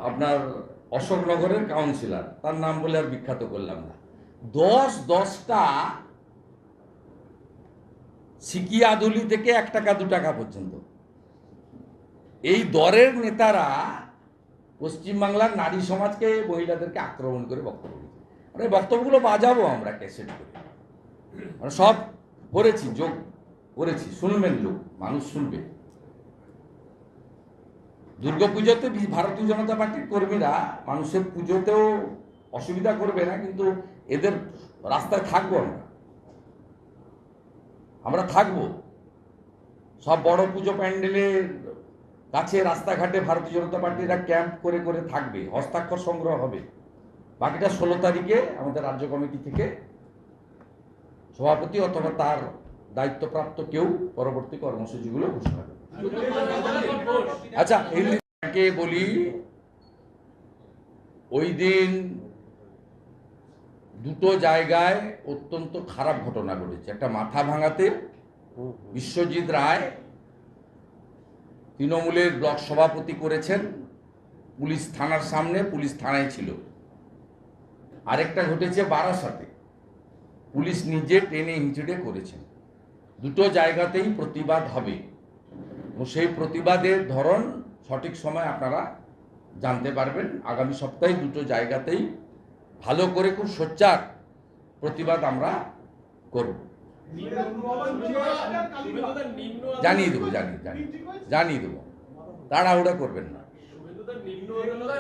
আপনার অশোকনগরের কাউন্সিলর, তার নাম বলে আর বিখ্যাত করলাম না। 10টা সিকিয়াদুলি থেকে 1 টাকা 2 টাকা পর্যন্ত এই দরের নেতারা পশ্চিমবাংলার নারী সমাজকে, মহিলাদেরকে আক্রমণ করে বক্তব্য দিচ্ছে। মানে বক্তব্যগুলো বাজাবো আমরা ক্যাসেট করে, মানে সব করেছি, যোগ করেছি, শুনবেন লোক, মানুষ শুনবে। দুর্গাপুজোতে ভারতীয় জনতা পার্টির কর্মীরা মানুষের পুজোতেও অসুবিধা করবে না, কিন্তু এদের রাস্তায় থাকবো আমরা থাকবো। সব বড় পুজো প্যান্ডেলের কাছে রাস্তাঘাটে ভারতীয় জনতা পার্টিরা ক্যাম্প করে করে থাকবে, হস্তাক্ষর সংগ্রহ হবে। বাকিটা 16 তারিখে আমাদের রাজ্য কমিটি থেকে সভাপতি অথবা তার দায়িত্বপ্রাপ্ত কেউ পরবর্তী কর্মসূচিগুলো ঘোষণা করবে। আচ্ছা, একে বলি, ওই দিন 2টো জায়গায় অত্যন্ত খারাপ ঘটনা ঘটেছে। একটা মাথা ভাঙাতে বিশ্বজিৎ রায় তৃণমূলের ব্লক সভাপতি করেছেন, পুলিশ থানার সামনে, পুলিশ থানায় ছিল। আরেকটা ঘটেছে বারাসাতে, পুলিশ নিজে টেনে হিঁচড়ে করেছেন। 2টো জায়গাতেই প্রতিবাদ হবে, এবং সেই প্রতিবাদের ধরন সঠিক সময় আপনারা জানতে পারবেন। আগামী সপ্তাহে 2টো জায়গাতেই ভালো করে খুব সোচ্চার প্রতিবাদ আমরা করব। জানিয়ে দেবো, তাড়াহুড়া করবেন না।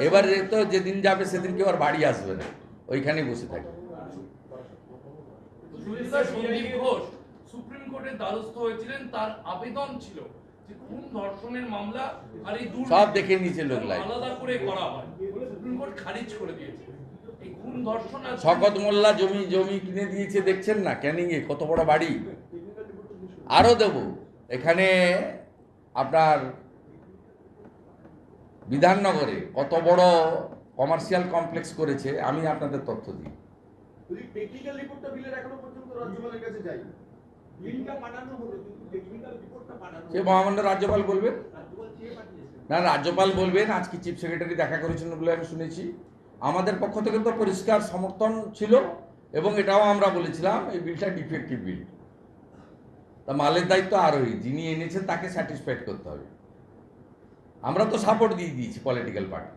এবার তো যেদিন যাবে সেদিন কেউ আর বাড়ি আসবে না, ওইখানে বসে থাকবে। সন্দীপ ঘোষ সুপ্রিম কোর্টের দ্বারস্থ হয়েছিলেন, তার আবেদন ছিল যে খুন ধর্ষণের মামলা আর এই সব দেখে নিয়েছে লোক লাইভ। আলাদা করে করা হয়, সুপ্রিম কোর্ট খারিজ করে দিয়েছে। এই খুন ধর্ষণ আর শকত মোল্লা জমি কিনে দিয়েছে, দেখছেন না ক্যানিং এ কত বড় বাড়ি। আরো দেব, এখানে আপনার বিধাননগরে কত বড় কমার্শিয়াল কমপ্লেক্স করেছে, আমি আপনাদের তথ্য দিই। যদি টেকনিক্যাল রিপোর্টটা বিলের এখনো পর্যন্ত রাজ্যপালের কাছে যায়নি, বিলটা পাঠানো হলো কিন্তু টেকনিক্যাল রিপোর্টটা পাঠানো সে মহামান্য রাজ্যপাল বলবেন, রাজ্যপাল চেয়ে পাঠিয়েছেন। না রাজ্যপাল বলবেন। আজকে চিফ সেক্রেটারি দেখা করেছেন বলে আমি শুনেছি। আমাদের পক্ষ থেকে তো পরিষ্কার সমর্থন ছিল এবং এটাও আমরা বলেছিলাম এই বিলটা ডিফেক্টিভ বিল। তা মালের দায়িত্ব আরোহী, যিনি এনেছেন তাকে স্যাটিসফাইড করতে হবে। আমরা তো সাপোর্ট দিয়ে দিয়েছি পলিটিক্যাল পার্টি।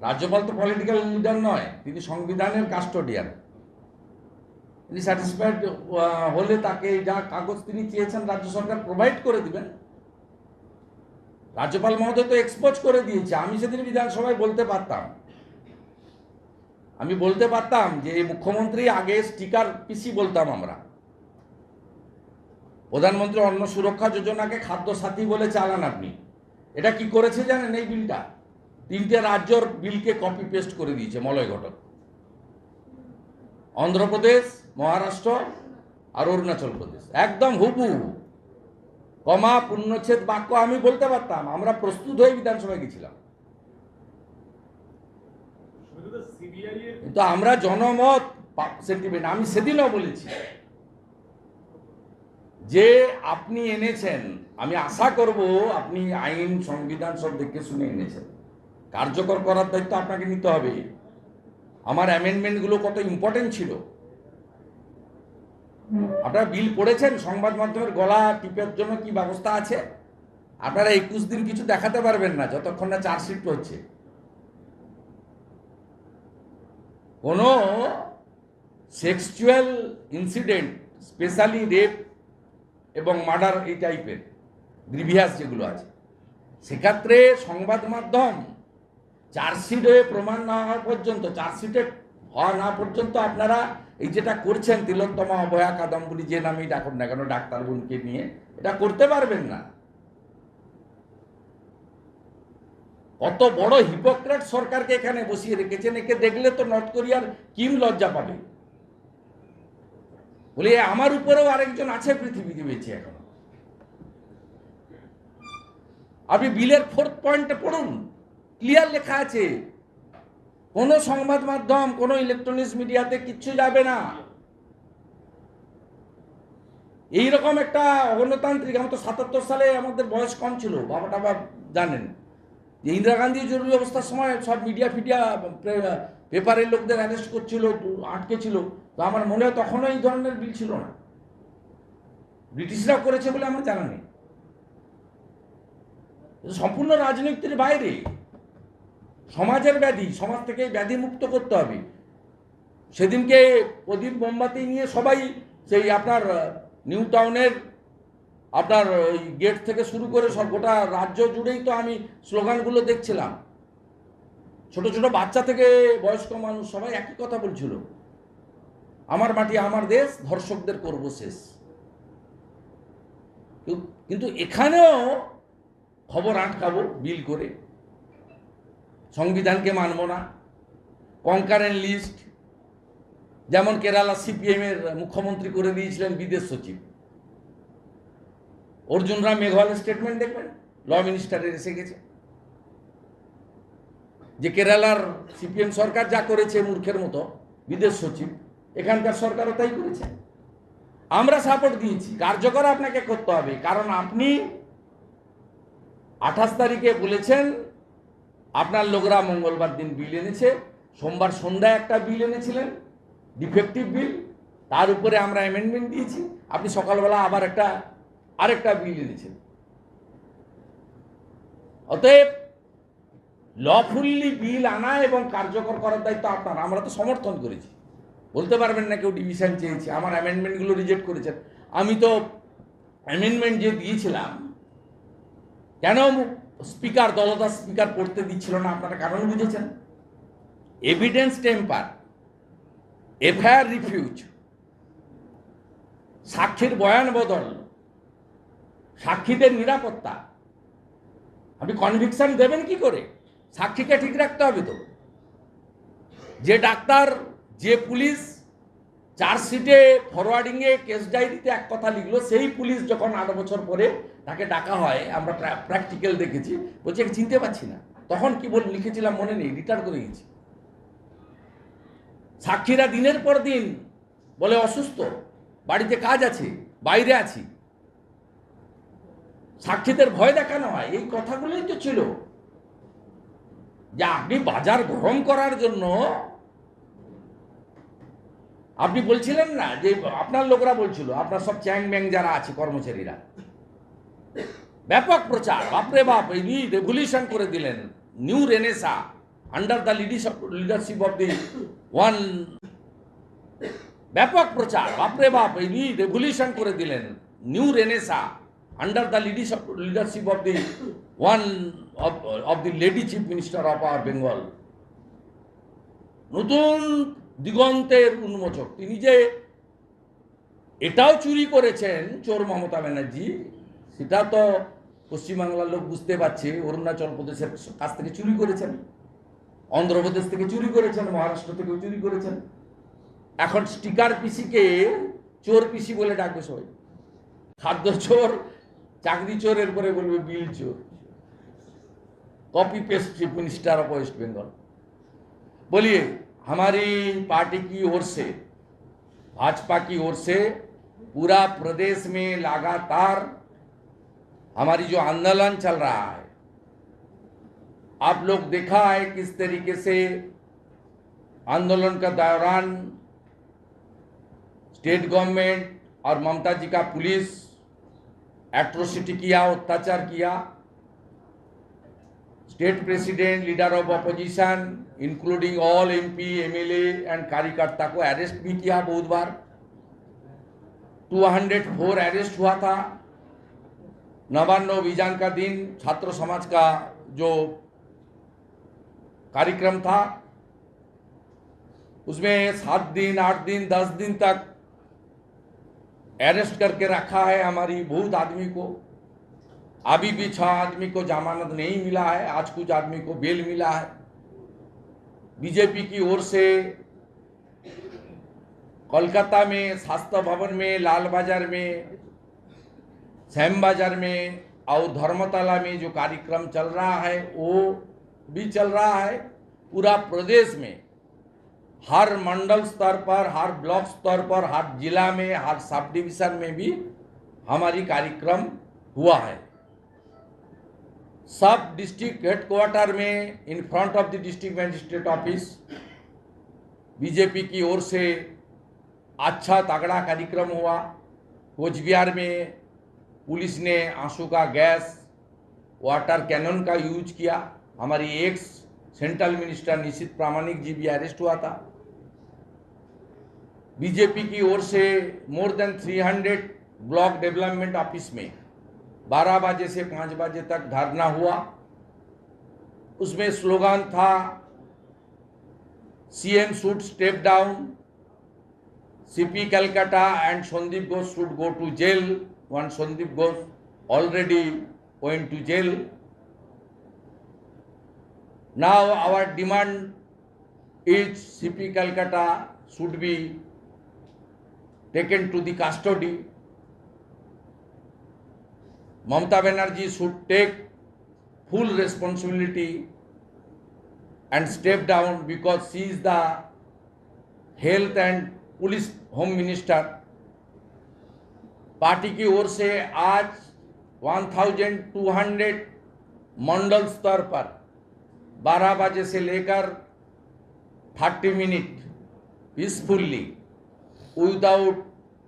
রাজ্যপাল তো পলিটিক্যাল লিডার নয়, তিনি সংবিধানের কাস্টোডিয়ান। তিনি স্যাটিসফাইড হলে তাকে যা কাগজ তিনি চেয়েছেন রাজ্য সরকার প্রোভাইড করে দিবেন। রাজ্যপাল মহোদয় তো এক্সপোজ করে দিয়েছে। আমি সেদিন বিধানসভায় বলতে পারতাম যে এই মুখ্যমন্ত্রী আগে স্টিকার পিসি বলতাম আমরা, প্রধানমন্ত্রী অন্ন সুরক্ষা যোজনাকে খাদ্য সাথী বলে চালান আপনি। এটা কি করেছে জানেন? এই বিলটা 3টে রাজ্যর বিলকে কপি পেস্ট করে দিয়েছে মলয় ঘটক। অন্ধ্রপ্রদেশ, মহারাষ্ট্র আর অরুণাচল প্রদেশ, একদম হুবহু কমা পূর্ণচ্ছেদ বাক্য আমি বলতে পারতাম। আমরা প্রস্তুত হয়ে বিধানসভায় গেছিলাম, সিবিআই এর কিন্তু আমরা জনমত সেন্টিমেন্ট, আমি সেদিনও বলেছি যে আপনি এনেছেন, আমি আশা করব আপনি আইন সংবিধান সব দেখে শুনে এনেছেন, কার্যকর করার দায়িত্ব আপনাকে নিতে হবে। আমার অ্যামেন্ডমেন্টগুলো কত ইম্পর্টেন্ট ছিল। আপনারা বিল পড়েছেন, সংবাদ মাধ্যমের গলা টিপের জন্য কি ব্যবস্থা আছে? আপনারা 21 দিন কিছু দেখাতে পারবেন না যতক্ষণ না চার্জশিট হচ্ছে। কোনো সেক্সুয়াল ইনসিডেন্ট, স্পেশালি রেপ এবং মার্ডার, এই টাইপের গ্রিভিয়াস যেগুলো আছে, সেক্ষেত্রে সংবাদ মাধ্যম চার্জশিট হয়ে প্রমাণ না হওয়া পর্যন্ত, চার্জশিটে হওয়া না পর্যন্ত আপনারা এই যেটা করছেন তিলোত্তমা, অভয়া, কাদম্বরী, যে নামেই ডাকুন না কেন ডাক্তার বোনকে নিয়ে, এটা করতে পারবেন না। কত বড় হিপোক্রেট সরকারকে এখানে বসিয়ে রেখেছেন। একে দেখলে তো নর্থ কোরিয়ার কিম লজ্জা পাবে। বলি আমার উপরেও আরেকজন আছে পৃথিবীতে বেঁচে এখন। আপনি বিলের 4th পয়েন্টে পড়ুন, ক্লিয়ার লেখা আছে কোন সংবাদ মাধ্যম, কোন ইলেকট্রনিক্স মিডিয়াতে কিচ্ছু যাবে না। এইরকম একটা গণতান্ত্রিক, আমার তো 77 সালে আমাদের বয়স কম ছিল, বাবাটা জানেন যে ইন্দিরা গান্ধী জরুরি অবস্থার সময় সব মিডিয়া পেপারের লোকদের অ্যারেস্ট করছিল, আটকে ছিল। তো আমার মনে হয় তখনও এই ধরনের বিল ছিল না, ব্রিটিশরাও করেছে বলে আমার জানা নেই। সম্পূর্ণ রাজনীতির বাইরে, সমাজের ব্যাধি, সমাজ থেকে ব্যাধি মুক্ত করতে হবে। সেদিনকে প্রদীপ মোমবাতি নিয়ে সবাই সেই আপনার নিউ টাউনের আপনার ওই গেট থেকে শুরু করে সব গোটা রাজ্য জুড়েই তো আমি স্লোগানগুলো দেখছিলাম। ছোট ছোট বাচ্চা থেকে বয়স্ক মানুষ সবাই একই কথা বলছিল, আমার মাটি আমার দেশ, ধর্ষকদের করব শেষ। কিন্তু এখানেও খবর আটকাবো বিল করে, সংবিধানকে মানব না, কনকারেন্ট লিস্ট, যেমন কেরালা সিপিএম এর মুখ্যমন্ত্রী করে দিয়েছিলেন বিদেশ সচিব। অর্জুন রাম মেঘওয়ালের স্টেটমেন্ট দেখবেন, ল মিনিস্টারের এসে গেছে যে কেরালার সিপিএম সরকার যা করেছে মূর্খের মতো, বিদেশ সচিব এখানকার সরকারও তাই করেছে। আমরা সাপোর্ট দিয়েছি, কার্যকর আপনাকে করতে হবে। কারণ আপনি 28 তারিখে বলেছেন আপনার লোকরা মঙ্গলবার দিন বিল এনেছে, সোমবার সন্ধ্যায় একটা বিল এনেছিলেন ডিফেক্টিভ বিল, তার উপরে আমরা অ্যামেন্ডমেন্ট দিয়েছি, আপনি সকালবেলা আবার আরেকটা বিল এনেছেন। অতএব লফুল্লি বিল আনা এবং কার্যকর করার দায়িত্ব আপনার। আমরা তো সমর্থন করেছি, বলতে পারবেন না কেউ ডিভিশন চেয়েছে, আমার অ্যামেন্ডমেন্টগুলো রিজেক্ট করেছেন। আমি তো অ্যামেন্ডমেন্ট যে দিয়েছিলাম, কেন স্পিকার, দলদাস স্পিকার পড়তে দিচ্ছিল না, আপনারা কারণ বুঝেছেন। এভিডেন্স টেম্পার, এফআইআর রিফিউজ, সাক্ষীর বয়ান বদল, সাক্ষীদের নিরাপত্তা, আপনি কনভিকশন দেবেন কি করে? সাক্ষীকে ঠিক রাখতে হবে তো। যে ডাক্তার, যে পুলিশ চার্জশিটে ফরওয়ার্ডিংয়ে কেস ডায়েরিতে এক কথা লিখলো, সেই পুলিশ যখন 8 বছর পরে তাকে ডাকা হয়, আমরা প্র্যাকটিক্যাল দেখেছি, বলছে আমি চিনতে পারছি না। তখন কি বল লিখেছিলাম মনে নেই, রিটার্ন করে গেছি। সাক্ষীরা দিনের পর দিন বলে অসুস্থ, বাড়িতে কাজ আছে, বাইরে আছি, সাক্ষীদের ভয় দেখানো হয়। এই কথাগুলোই তো ছিল যে আপনি বাজার গরম করার জন্য আপনি বলছিলেন না যে আপনার লোকরা বলছিল, আপনার সব চ্যাং ব্যাং যারা আছে কর্মচারীরা, ব্যাপক প্রচার, বাপরে বাপ এই রেভলিউশন করে দিলেন, new Renaissance under the leadership of the one, ব্যাপক প্রচার, বাপরে বাপ এই রেভলিউশন করে দিলেন, new Renaissance under the leadership of the one of the lady chief minister of our Bengal. নতুন দিগন্তের উন্মোচক তিনি। যে এটাও চুরি করেছেন চোর মমতা ব্যানার্জি, সেটা তো পশ্চিমবাংলার লোক বুঝতে পারছে। অরুণাচল প্রদেশের কাছ থেকে চুরি করেছেন, অন্ধ্রপ্রদেশ থেকে চুরি করেছেন, মহারাষ্ট্র থেকেও চুরি করেছেন। এখন স্টিকার পিসিকে চোর পিসি বলে ডাকবে সবাই। খাদ্য চোর, চাকরি चोर এরপরে বলবে बिल चोर। Copy paste chief minister of West Bengal. बोलिए, हमारी पार्टी की ओर से, भाजपा की ओर से पूरा प्रदेश में लगातार हमारी जो आंदोलन चल रहा है, आप लोग देखा है किस तरीके से आंदोलन का दौरान स्टेट गवर्नमेंट और ममता जी का पुलिस एट्रोसिटी किया, अत्याचार किया। State president, leader of opposition including all MP, MLA and कार्यकर्ता को अरेस्ट भी किया बहुत बार। 204 अरेस्ट हुआ था। नवान्न अभियान का दिन छात्र समाज का जो कार्यक्रम था, उसमें 7 दिन, 8 दिन, 10 दिन तक अरेस्ट करके रखा है हमारी बहुत आदमी को। अभी भी 6 आदमी को जमानत नहीं मिला है, आज कुछ आदमी को बेल मिला है। बीजेपी की ओर से कोलकाता में, शास्त्र भवन में, लाल बाजार में, श्याम बाजार में और धर्मतला में जो कार्यक्रम चल रहा है वो भी चल रहा है। पूरा प्रदेश में हर मंडल स्तर पर, हर ब्लॉक स्तर पर, हर जिला में, हर सब डिवीजन में भी हमारी कार्यक्रम हुआ है। सब डिस्ट्रिक्ट हेडक्वार्टर में, in front of the district magistrate office, BJP की ओर से अच्छा तगड़ा कार्यक्रम हुआ। कोचबिहार में पुलिस ने आंसू का गैस, वाटर कैनन का यूज किया। हमारी एक्स सेंट्रल मिनिस्टर निशित प्रामाणिक जी भी अरेस्ट हुआ था। बीजेपी की ओर से more than 300 block development office में 12 बजे से 5 बजे तक धरना हुआ। उसमें स्लोगन था, CM should step down, CP Calcutta and Sandeep Ghosh should go to jail. One Sandeep Ghosh already went to jail. Now our demand is CP Calcutta should be taken to the custody. Mamata Banerjee should take full responsibility and step down because she is the health and police home minister. Party की ओर से आज 1200 मंडल स्तर पर 12 बजे से लेकर 30 minute peacefully without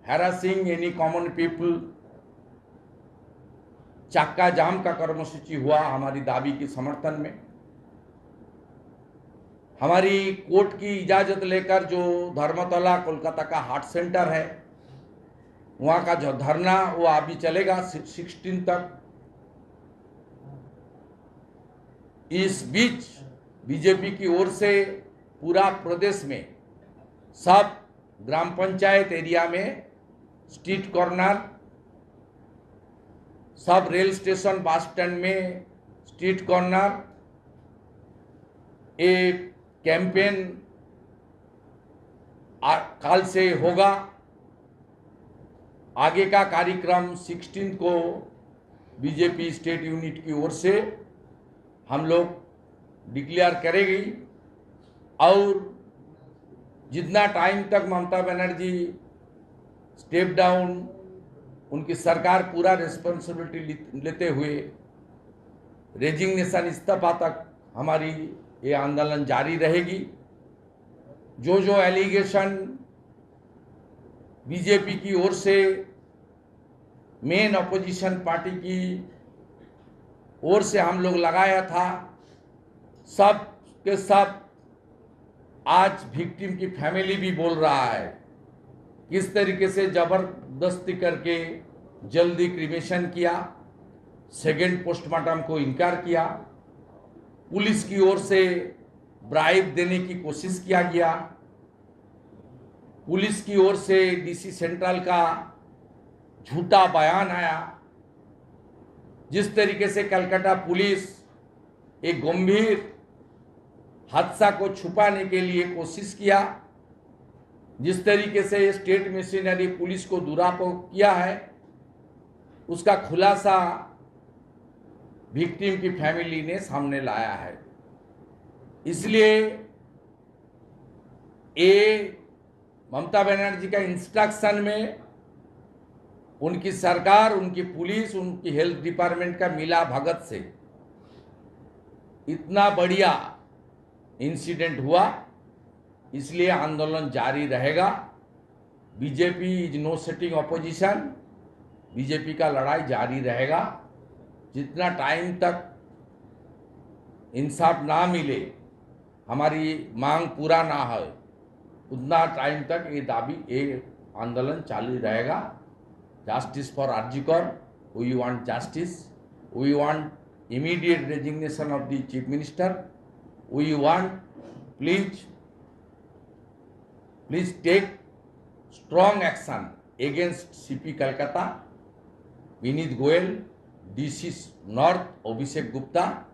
harassing any common people चक्का जाम का कर्मसूची हुआ हमारी दाबी के समर्थन में। हमारी कोर्ट की इजाजत लेकर जो धर्मतला कोलकाता का हार्ट सेंटर है, वहाँ का जो धरना वो अभी चलेगा 16 तक। इस बीच बीजेपी की ओर से पूरा प्रदेश में सब ग्राम पंचायत एरिया में स्ट्रीट कॉर्नर, सब रेल स्टेशन बस स्टैंड में स्ट्रीट कॉर्नर एक कैंपेन कल से होगा। आगे का कार्यक्रम 16 को बीजेपी स्टेट यूनिट की ओर से हम लोग डिक्लेयर करेंगे और जितना टाइम तक ममता बनर्जी स्टेप डाउन, उनकी सरकार पूरा रिस्पॉन्सिबिलिटी लेते हुए रेजिग्नेशन इस्तीफा तक हमारी ये आंदोलन जारी रहेगी। जो जो एलिगेशन बीजेपी की ओर से मेन अपोजिशन पार्टी की ओर से हम लोग लगाया था, सब के सब आज विक्टिम की फैमिली भी बोल रहा है किस तरीके से जबरदस्ती करके जल्दी क्रिमेशन किया, सेकेंड पोस्टमार्टम को इनकार किया, पुलिस की ओर से ब्राइब देने की कोशिश किया गया, पुलिस की ओर से डीसी सेंट्रल का झूठा बयान आया, जिस तरीके से कलकत्ता पुलिस एक गंभीर हादसा को छुपाने के लिए कोशिश किया, जिस तरीके से स्टेट मशीनरी पुलिस को दुरुपयोग किया है, उसका खुलासा विक्टिम की फैमिली ने सामने लाया है। इसलिए ये ममता बनर्जी का इंस्ट्रक्शन में उनकी सरकार, उनकी पुलिस, उनकी हेल्थ डिपार्टमेंट का मिला भगत से इतना बढ़िया इंसिडेंट हुआ, इसलिए आंदोलन जारी रहेगा। BJP is no setting opposition, BJP का लड़ाई जारी रहेगा। जितना टाइम तक इंसाफ ना मिले, हमारी मांग पूरा ना हो, उतना टाइम तक ये आंदोलन चालू रहेगा। Justice for R G Kar, we want justice, we want immediate resignation of the chief minister. We want, please take strong action against CP Calcutta, Vineet Goyal, DC North Abhishek Gupta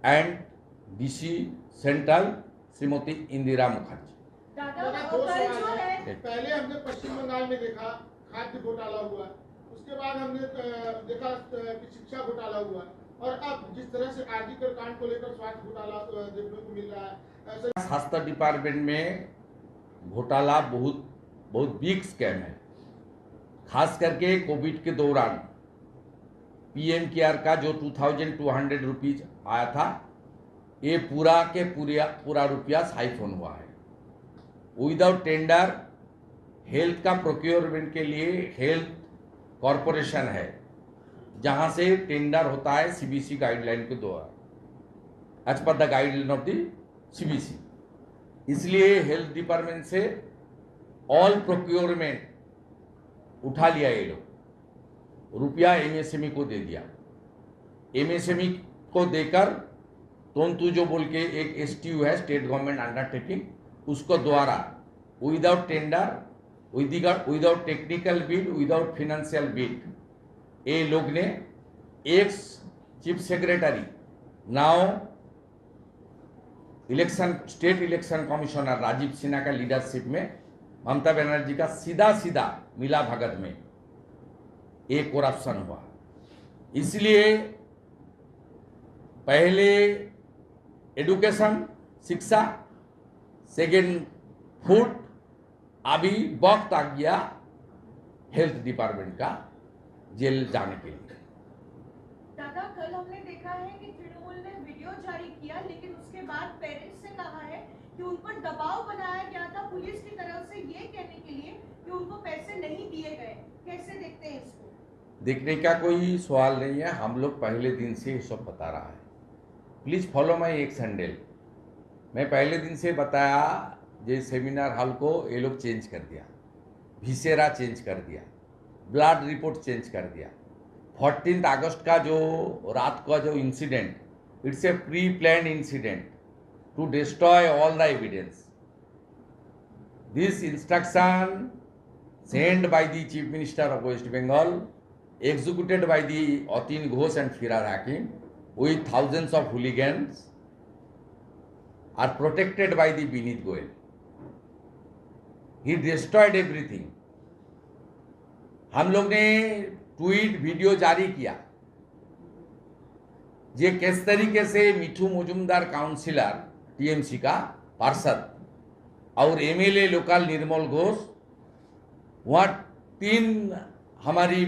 and DC Central Shrimati Indira Mukherjee. दादा दो कल सवाल जो है। है पहले हमने पश्चिम बंगाल में देखा खाद्य घोटाला हुआ, उसके बाद हमने देखा कि शिक्षा घोटाला हुआ, और अब जिस तरह से आरजी कर कांड को लेकर स्वास्थ्य घोटाला देखने को मिल रहा है, ऐसे स्वास्थ्य डिपार्टमेंट में घोटाला बहुत बिग स्कैम है। खास करके कोविड के दौरान पीएम केयर का जो 2200 रुपीज आया था, ये पूरा के पूरा रुपया साइफोन हुआ है विदाउट टेंडर। हेल्थ का प्रोक्योरमेंट के लिए हेल्थ कॉरपोरेशन है, जहां से टेंडर होता है सीबीसी गाइडलाइन के द्वारा, as per the guideline of the CBC. इसलिए हेल्थ डिपार्टमेंट से ऑल प्रोक्योरमेंट उठा लिया ये लोग, रुपया एमएसएमई को दे दिया। एमएसएमई को देकर तोंतु जो बोल के एक एसटीयू है, स्टेट गवर्नमेंट अंडरटेकिंग, उसको द्वारा without tender, without technical bid, without financial bid, ये लोग ने ex chief secretary, now state election commissioner Rajiv Sinha का लीडरशिप में ममता बनर्जी का सीधा मिला भगत में एक करप्शन हुआ। इसलिए पहले एडुकेशन, शिक्षा, सेकेंड फूड, अभी वक्त आ गया हेल्थ डिपार्टमेंट का जेल जाने के लिए। दादा कल हमने देखा है कि तृणमूल ने वीडियो जारी किया, लेकिन उसके बाद पेरेंट्स ने कहा है कि उन पर दबाव बनाया गया था पुलिस की तरफ से ये कहने के लिए कि उनको पैसे नहीं दिए गए। कैसे देखते हैं इसको? देखने का कोई सवाल नहीं है, हम लोग पहले दिन से ये सब बता रहा है। Please follow my x handle. मैं पहले दिन से बताया, जो सेमिनार हॉल को ये लोग चेंज कर दिया, भिसेरा चेंज कर दिया, ब्लड रिपोर्ट चेंज कर दिया। 14 अगस्त का जो रात का जो incident, it's a pre plan incident to destroy all the evidence. This instruction sent by the Chief Minister of West Bengal, executed by the Atin Ghosh and Firar Hakim with thousands of hooligans, are protected by the Binit Goel. He destroyed everything. हम लोग ने tweet video जारी किया जे किस तरीके से मिठू Majumdar councillor TMC का पार्षद और एमएलए लोकल निर्मल घोष वहाँ 3 हमारी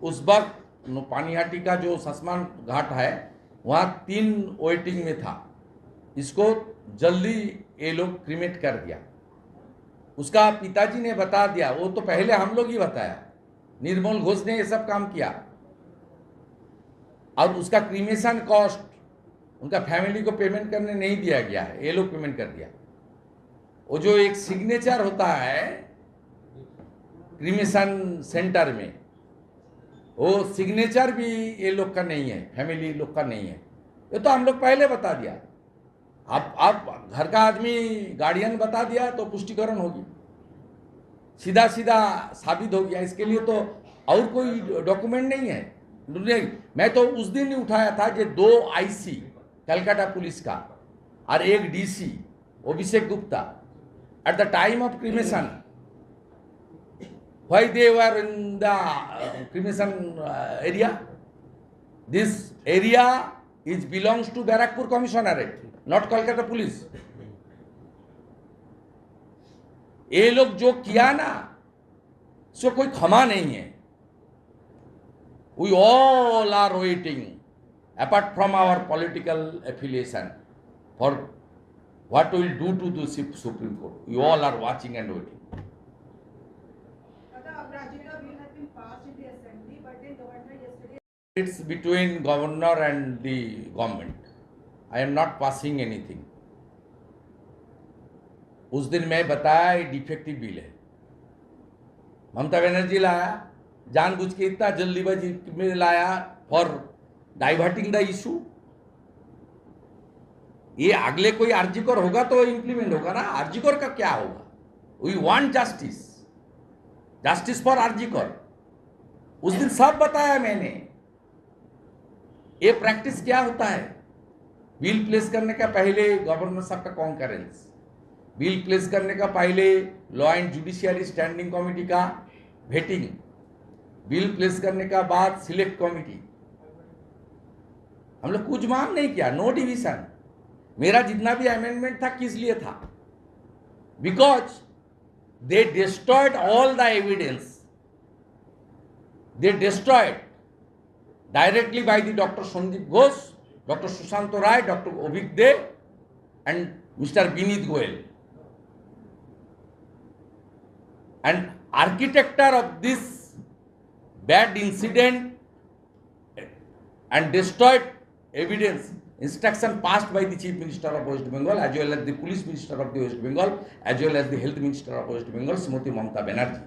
उस वक्त पानीहाटी का जो ससमान घाट है वहाँ 3 वेटिंग में था। इसको जल्दी ये लोग क्रिमेट कर दिया। उसका पिताजी ने बता दिया, वो तो पहले हम लोग ही बताया, निर्मल घोष ने ये सब काम किया और उसका क्रीमेशन कॉस्ट उनका फैमिली को पेमेंट करने नहीं दिया गया है, ये लोग पेमेंट कर दिया। वो जो एक सिग्नेचर होता है क्रीमेशन सेंटर में, वो सिग्नेचर भी ये लोग का नहीं है, फैमिली लोग का नहीं है। ये तो हम लोग पहले बता दिया। आप घर का आदमी गार्डियन बता दिया तो पुष्टिकरण होगी, सीधा सीधा साबित हो गया। इसके लिए तो और कोई डॉक्यूमेंट नहीं है। मैं तो उस दिन ही उठाया था कि 2 आईसी कलकत्ता पुलिस का और 1 DC Abhishek Gupta at the time of cremation, why they were in the cremation area. This area is belongs to Barrackpore commissionerate, not Calcutta police. ये लोग जो किया ना, उसको कोई क्षमा नहीं है। We all are waiting, apart from our political affiliation, for what we will do to the Supreme Court. We all are watching and waiting. It's between governor and the government. I am not passing anything. उस दिन मैं बताया ये defective bill है। ममता बनर्जी लाया, जानबूझ के इतना जल्दीबाजी में लाया फॉर डाइवर्टिंग द इशू। ये अगले कोई आरजीकर होगा तो इंप्लीमेंट होगा ना। आरजीकर का क्या होगा? We want justice, justice for RG Kar. उस दिन सब बताया मैंने। ये प्रैक्टिस क्या होता है? बिल प्लेस करने का पहले गवर्नर साहब का कॉन्करेंस, बिल प्लेस करने का पहले law and judiciary standing committee का वेटिंग, बिल प्लेस करने का बाद सिलेक्ट कमेटी। हम लोग कुछ मांग नहीं किया, नो डिविजन। मेरा जितना भी अमेंडमेंट था किस लिए था? Because they destroyed all the evidence, they destroyed directly by the Dr. Sandeep Ghosh, Dr. Sushant Rai, Dr. Obik De and Mr. Binit Goel. And architecture of this bad incident and destroyed evidence, instruction passed by the Chief Minister of West Bengal as well as the Police Minister of the West Bengal as well as the Health Minister of West Bengal, Srimati Mamata Banerjee.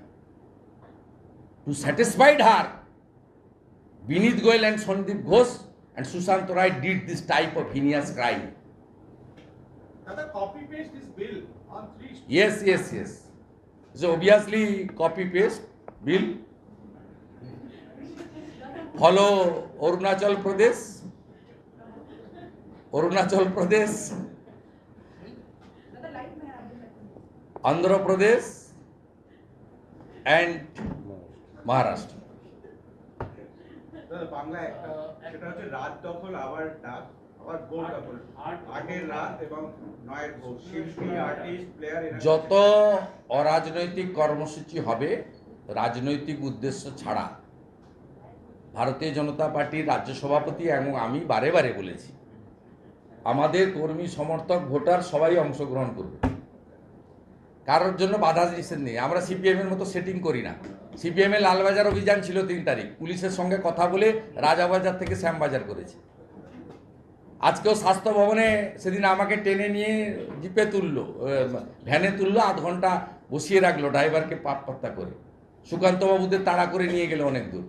To satisfy her, Binit Goel and Sandeep Ghosh and Sushant Rai did this type of heinous crime. Tata, copy paste this bill on 3. Yes. So obviously copy paste bill. Follow Arunachal Pradesh, Andhra Pradesh and Maharashtra. Bangla একটা সেটা হচ্ছে রাত দখল আবার ডাক আবার ভোর দখল, 8-এর রাত এবং 9-এর ভোর। শিল্পী, আর্টিস্ট, প্লেয়ার যত অরাজনৈতিক কর্মসূচি হবে রাজনৈতিক উদ্দেশ্য ছাড়া, ভারতীয় জনতা পার্টির রাজ্য সভাপতি এবং আমি বারে বারে বলেছি আমাদের কর্মী সমর্থক ভোটার সবাই অংশগ্রহণ করবে, কারোর জন্য বাধা নিষেধ নেই। আমরা সিপিএম এর মতো সেটিং করি না। সিপিএম এর লালবাজার অভিযান ছিল 3 তারিখ, পুলিশের সঙ্গে কথা বলে রাজাবাজার থেকে শ্যামবাজার করেছে। আজকেও স্বাস্থ্য ভবনে সেদিন আমাকে টেনে নিয়ে জিপে তুললো, ভ্যানে তুললো, 8 ঘন্টা বসিয়ে রাখলো ড্রাইভারকে পাত্তা করে। সুকান্ত বাবুদের তাড়া করে নিয়ে গেল অনেক দূর।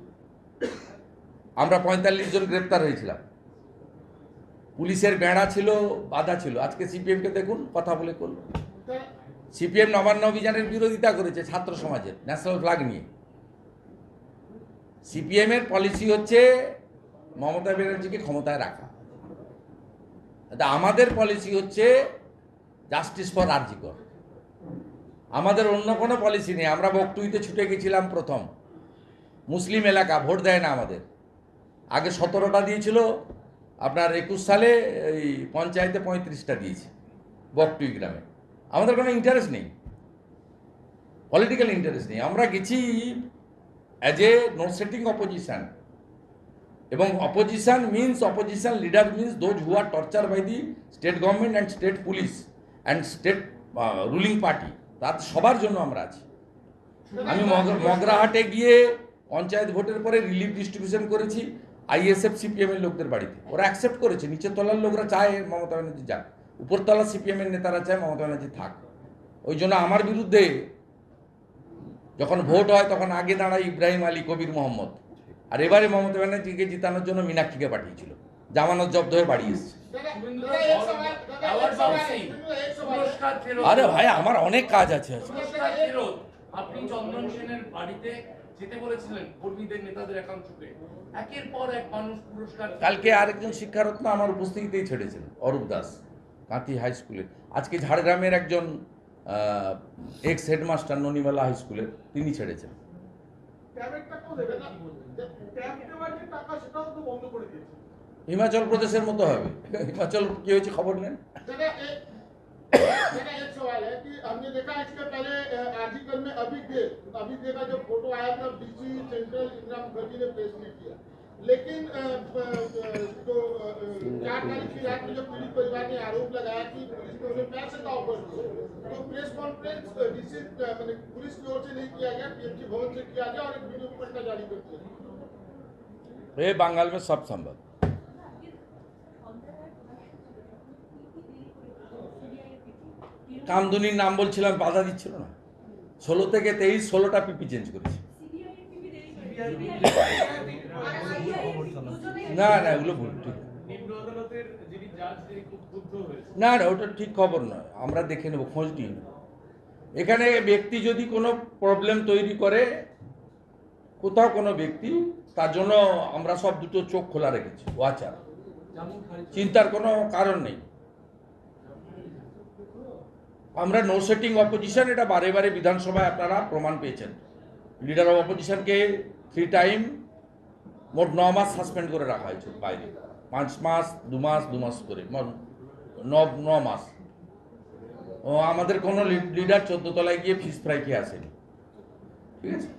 আমরা 45 জন গ্রেপ্তার হয়েছিলাম। পুলিশের বেড়া ছিল, বাধা ছিল। আজকে সিপিএমকে দেখুন কথা বলে করলো। সিপিএম নবান্ন অভিযানের বিরোধিতা করেছে ছাত্র সমাজের ন্যাশনাল ফ্ল্যাগ নিয়ে। সিপিএমের পলিসি হচ্ছে মমতা ব্যানার্জিকে ক্ষমতায় রাখা, আমাদের পলিসি হচ্ছে জাস্টিস ফর আরজি কর। আমাদের অন্য কোনো পলিসি নেই। আমরা বকটুইতে ছুটে গেছিলাম প্রথম, মুসলিম এলাকা, ভোট দেয় না আমাদের। আগে 17টা দিয়েছিল, আপনার 21 সালে এই পঞ্চায়েতে 35টা দিয়েছে বকটুই গ্রামে। আমাদের কোনো ইন্টারেস্ট নেই, পলিটিক্যাল ইন্টারেস্ট নেই। আমরা গেছি as a no setting opposition, এবং opposition means, opposition leader means those who are torture by the state government and state police and state ruling party, তার সবার জন্য আমরা আছি। আমি মগরাহাটে গিয়ে পঞ্চায়েত ভোটের পরে রিলিফ ডিস্ট্রিবিউশন করেছি আইএসএফ সিপিএম এর লোকদের বাড়িতে। ওরা অ্যাকসেপ্ট করেছে, নিচের তলার লোকরা চায় মমতা ব্যানার্জি যাক, উপরতলা সিপিএম এর নেতারা চায় মমতা ব্যানার্জি থাক। ওই জন্য আমার বিরুদ্ধে যখন ভোট হয় তখন আগে দাঁড়ায় ইব্রাহিম আলী, কবির মোহাম্মদ, আর এবারে মমতা ব্যানার্জিকে জিতানোর জন্য মীনাক্ষীকে পাঠিয়েছিল, জামানত জব্দ হয়ে বাড়ি এসছে। আরে ভাই, আমার অনেক কাজ আছে। আপনি চন্দন সেনের বাড়িতে যেতে বলেছিলেন কর্মীদের, নেতাদের একাংশকে, একের পর এক মানুষ পুরস্কার। কালকে আরেকজন শিক্ষারত্ন আমার উপস্থিতিতেই ছেড়েছেন, অরূপ দাস, কাঁথি হাই স্কুলে। আজকে ঝাড়গ্রামের একজন এক্স হেডমাস্টার ননিমালা হাই স্কুলের, তিনি ছেড়েছেন। হিমাচল প্রদেশের মতো হবে। হিমাচল কি হয়েছে খবর নেন। मेरा एक सवाल है कि हमने देखा इसके पहले आर्टिकल में अभी का जो फोटो आया था डीसी सेंट्रल इंदिरा मुखर्जी ने प्रेस में किया, लेकिन जो 4 तारीख की रात में जो पीड़ित परिवार ने आरोप लगाया कि पुलिस ने उन्हें पैसे का ऑफर दिया, तो प्रेस कॉन्फ्रेंस डीसी पुलिस की ओर से नहीं किया गया, पीएमसी भवन से किया गया और एक वीडियो पट्टा जारी कर दिया। ये बंगाल में सब संभव। কামদুনির নাম বলছিলাম, বাধা দিচ্ছিল না। 16 থেকে 23 16টা পিপি চেঞ্জ করেছি। না না, এগুলো ভুল, ঠিক নিম্ন আদালতের যিনি জাজ, তিনি খুব ক্ষুব্ধ হয়েছে। না না, ওটা ঠিক খবর নয়। আমরা দেখে নেব, খোঁজ নিই। এখানে ব্যক্তি যদি কোনো প্রবলেম তৈরি করে, কোথাও কোনো ব্যক্তি, তার জন্য আমরা সব দুটো চোখ খোলা রেখেছি, ওয়াচার, চিন্তার কোনো কারণ নেই। আমরা নো সেটিং অপোজিশন, এটা বারে বারে বিধানসভায় আপনারা প্রমাণ পেয়েছেন। লিডার অফ অপোজিশনকে 3 টাইম মোট 9 মাস সাসপেন্ড করে রাখা হয়েছে বাইরে, 5 মাস 2 মাস 2 মাস করে, 9 মাস। ও আমাদের কোনো লিডার 14 তলায় গিয়ে ফিশ ফ্রাই খেয়ে আসেনি, ঠিক আছে।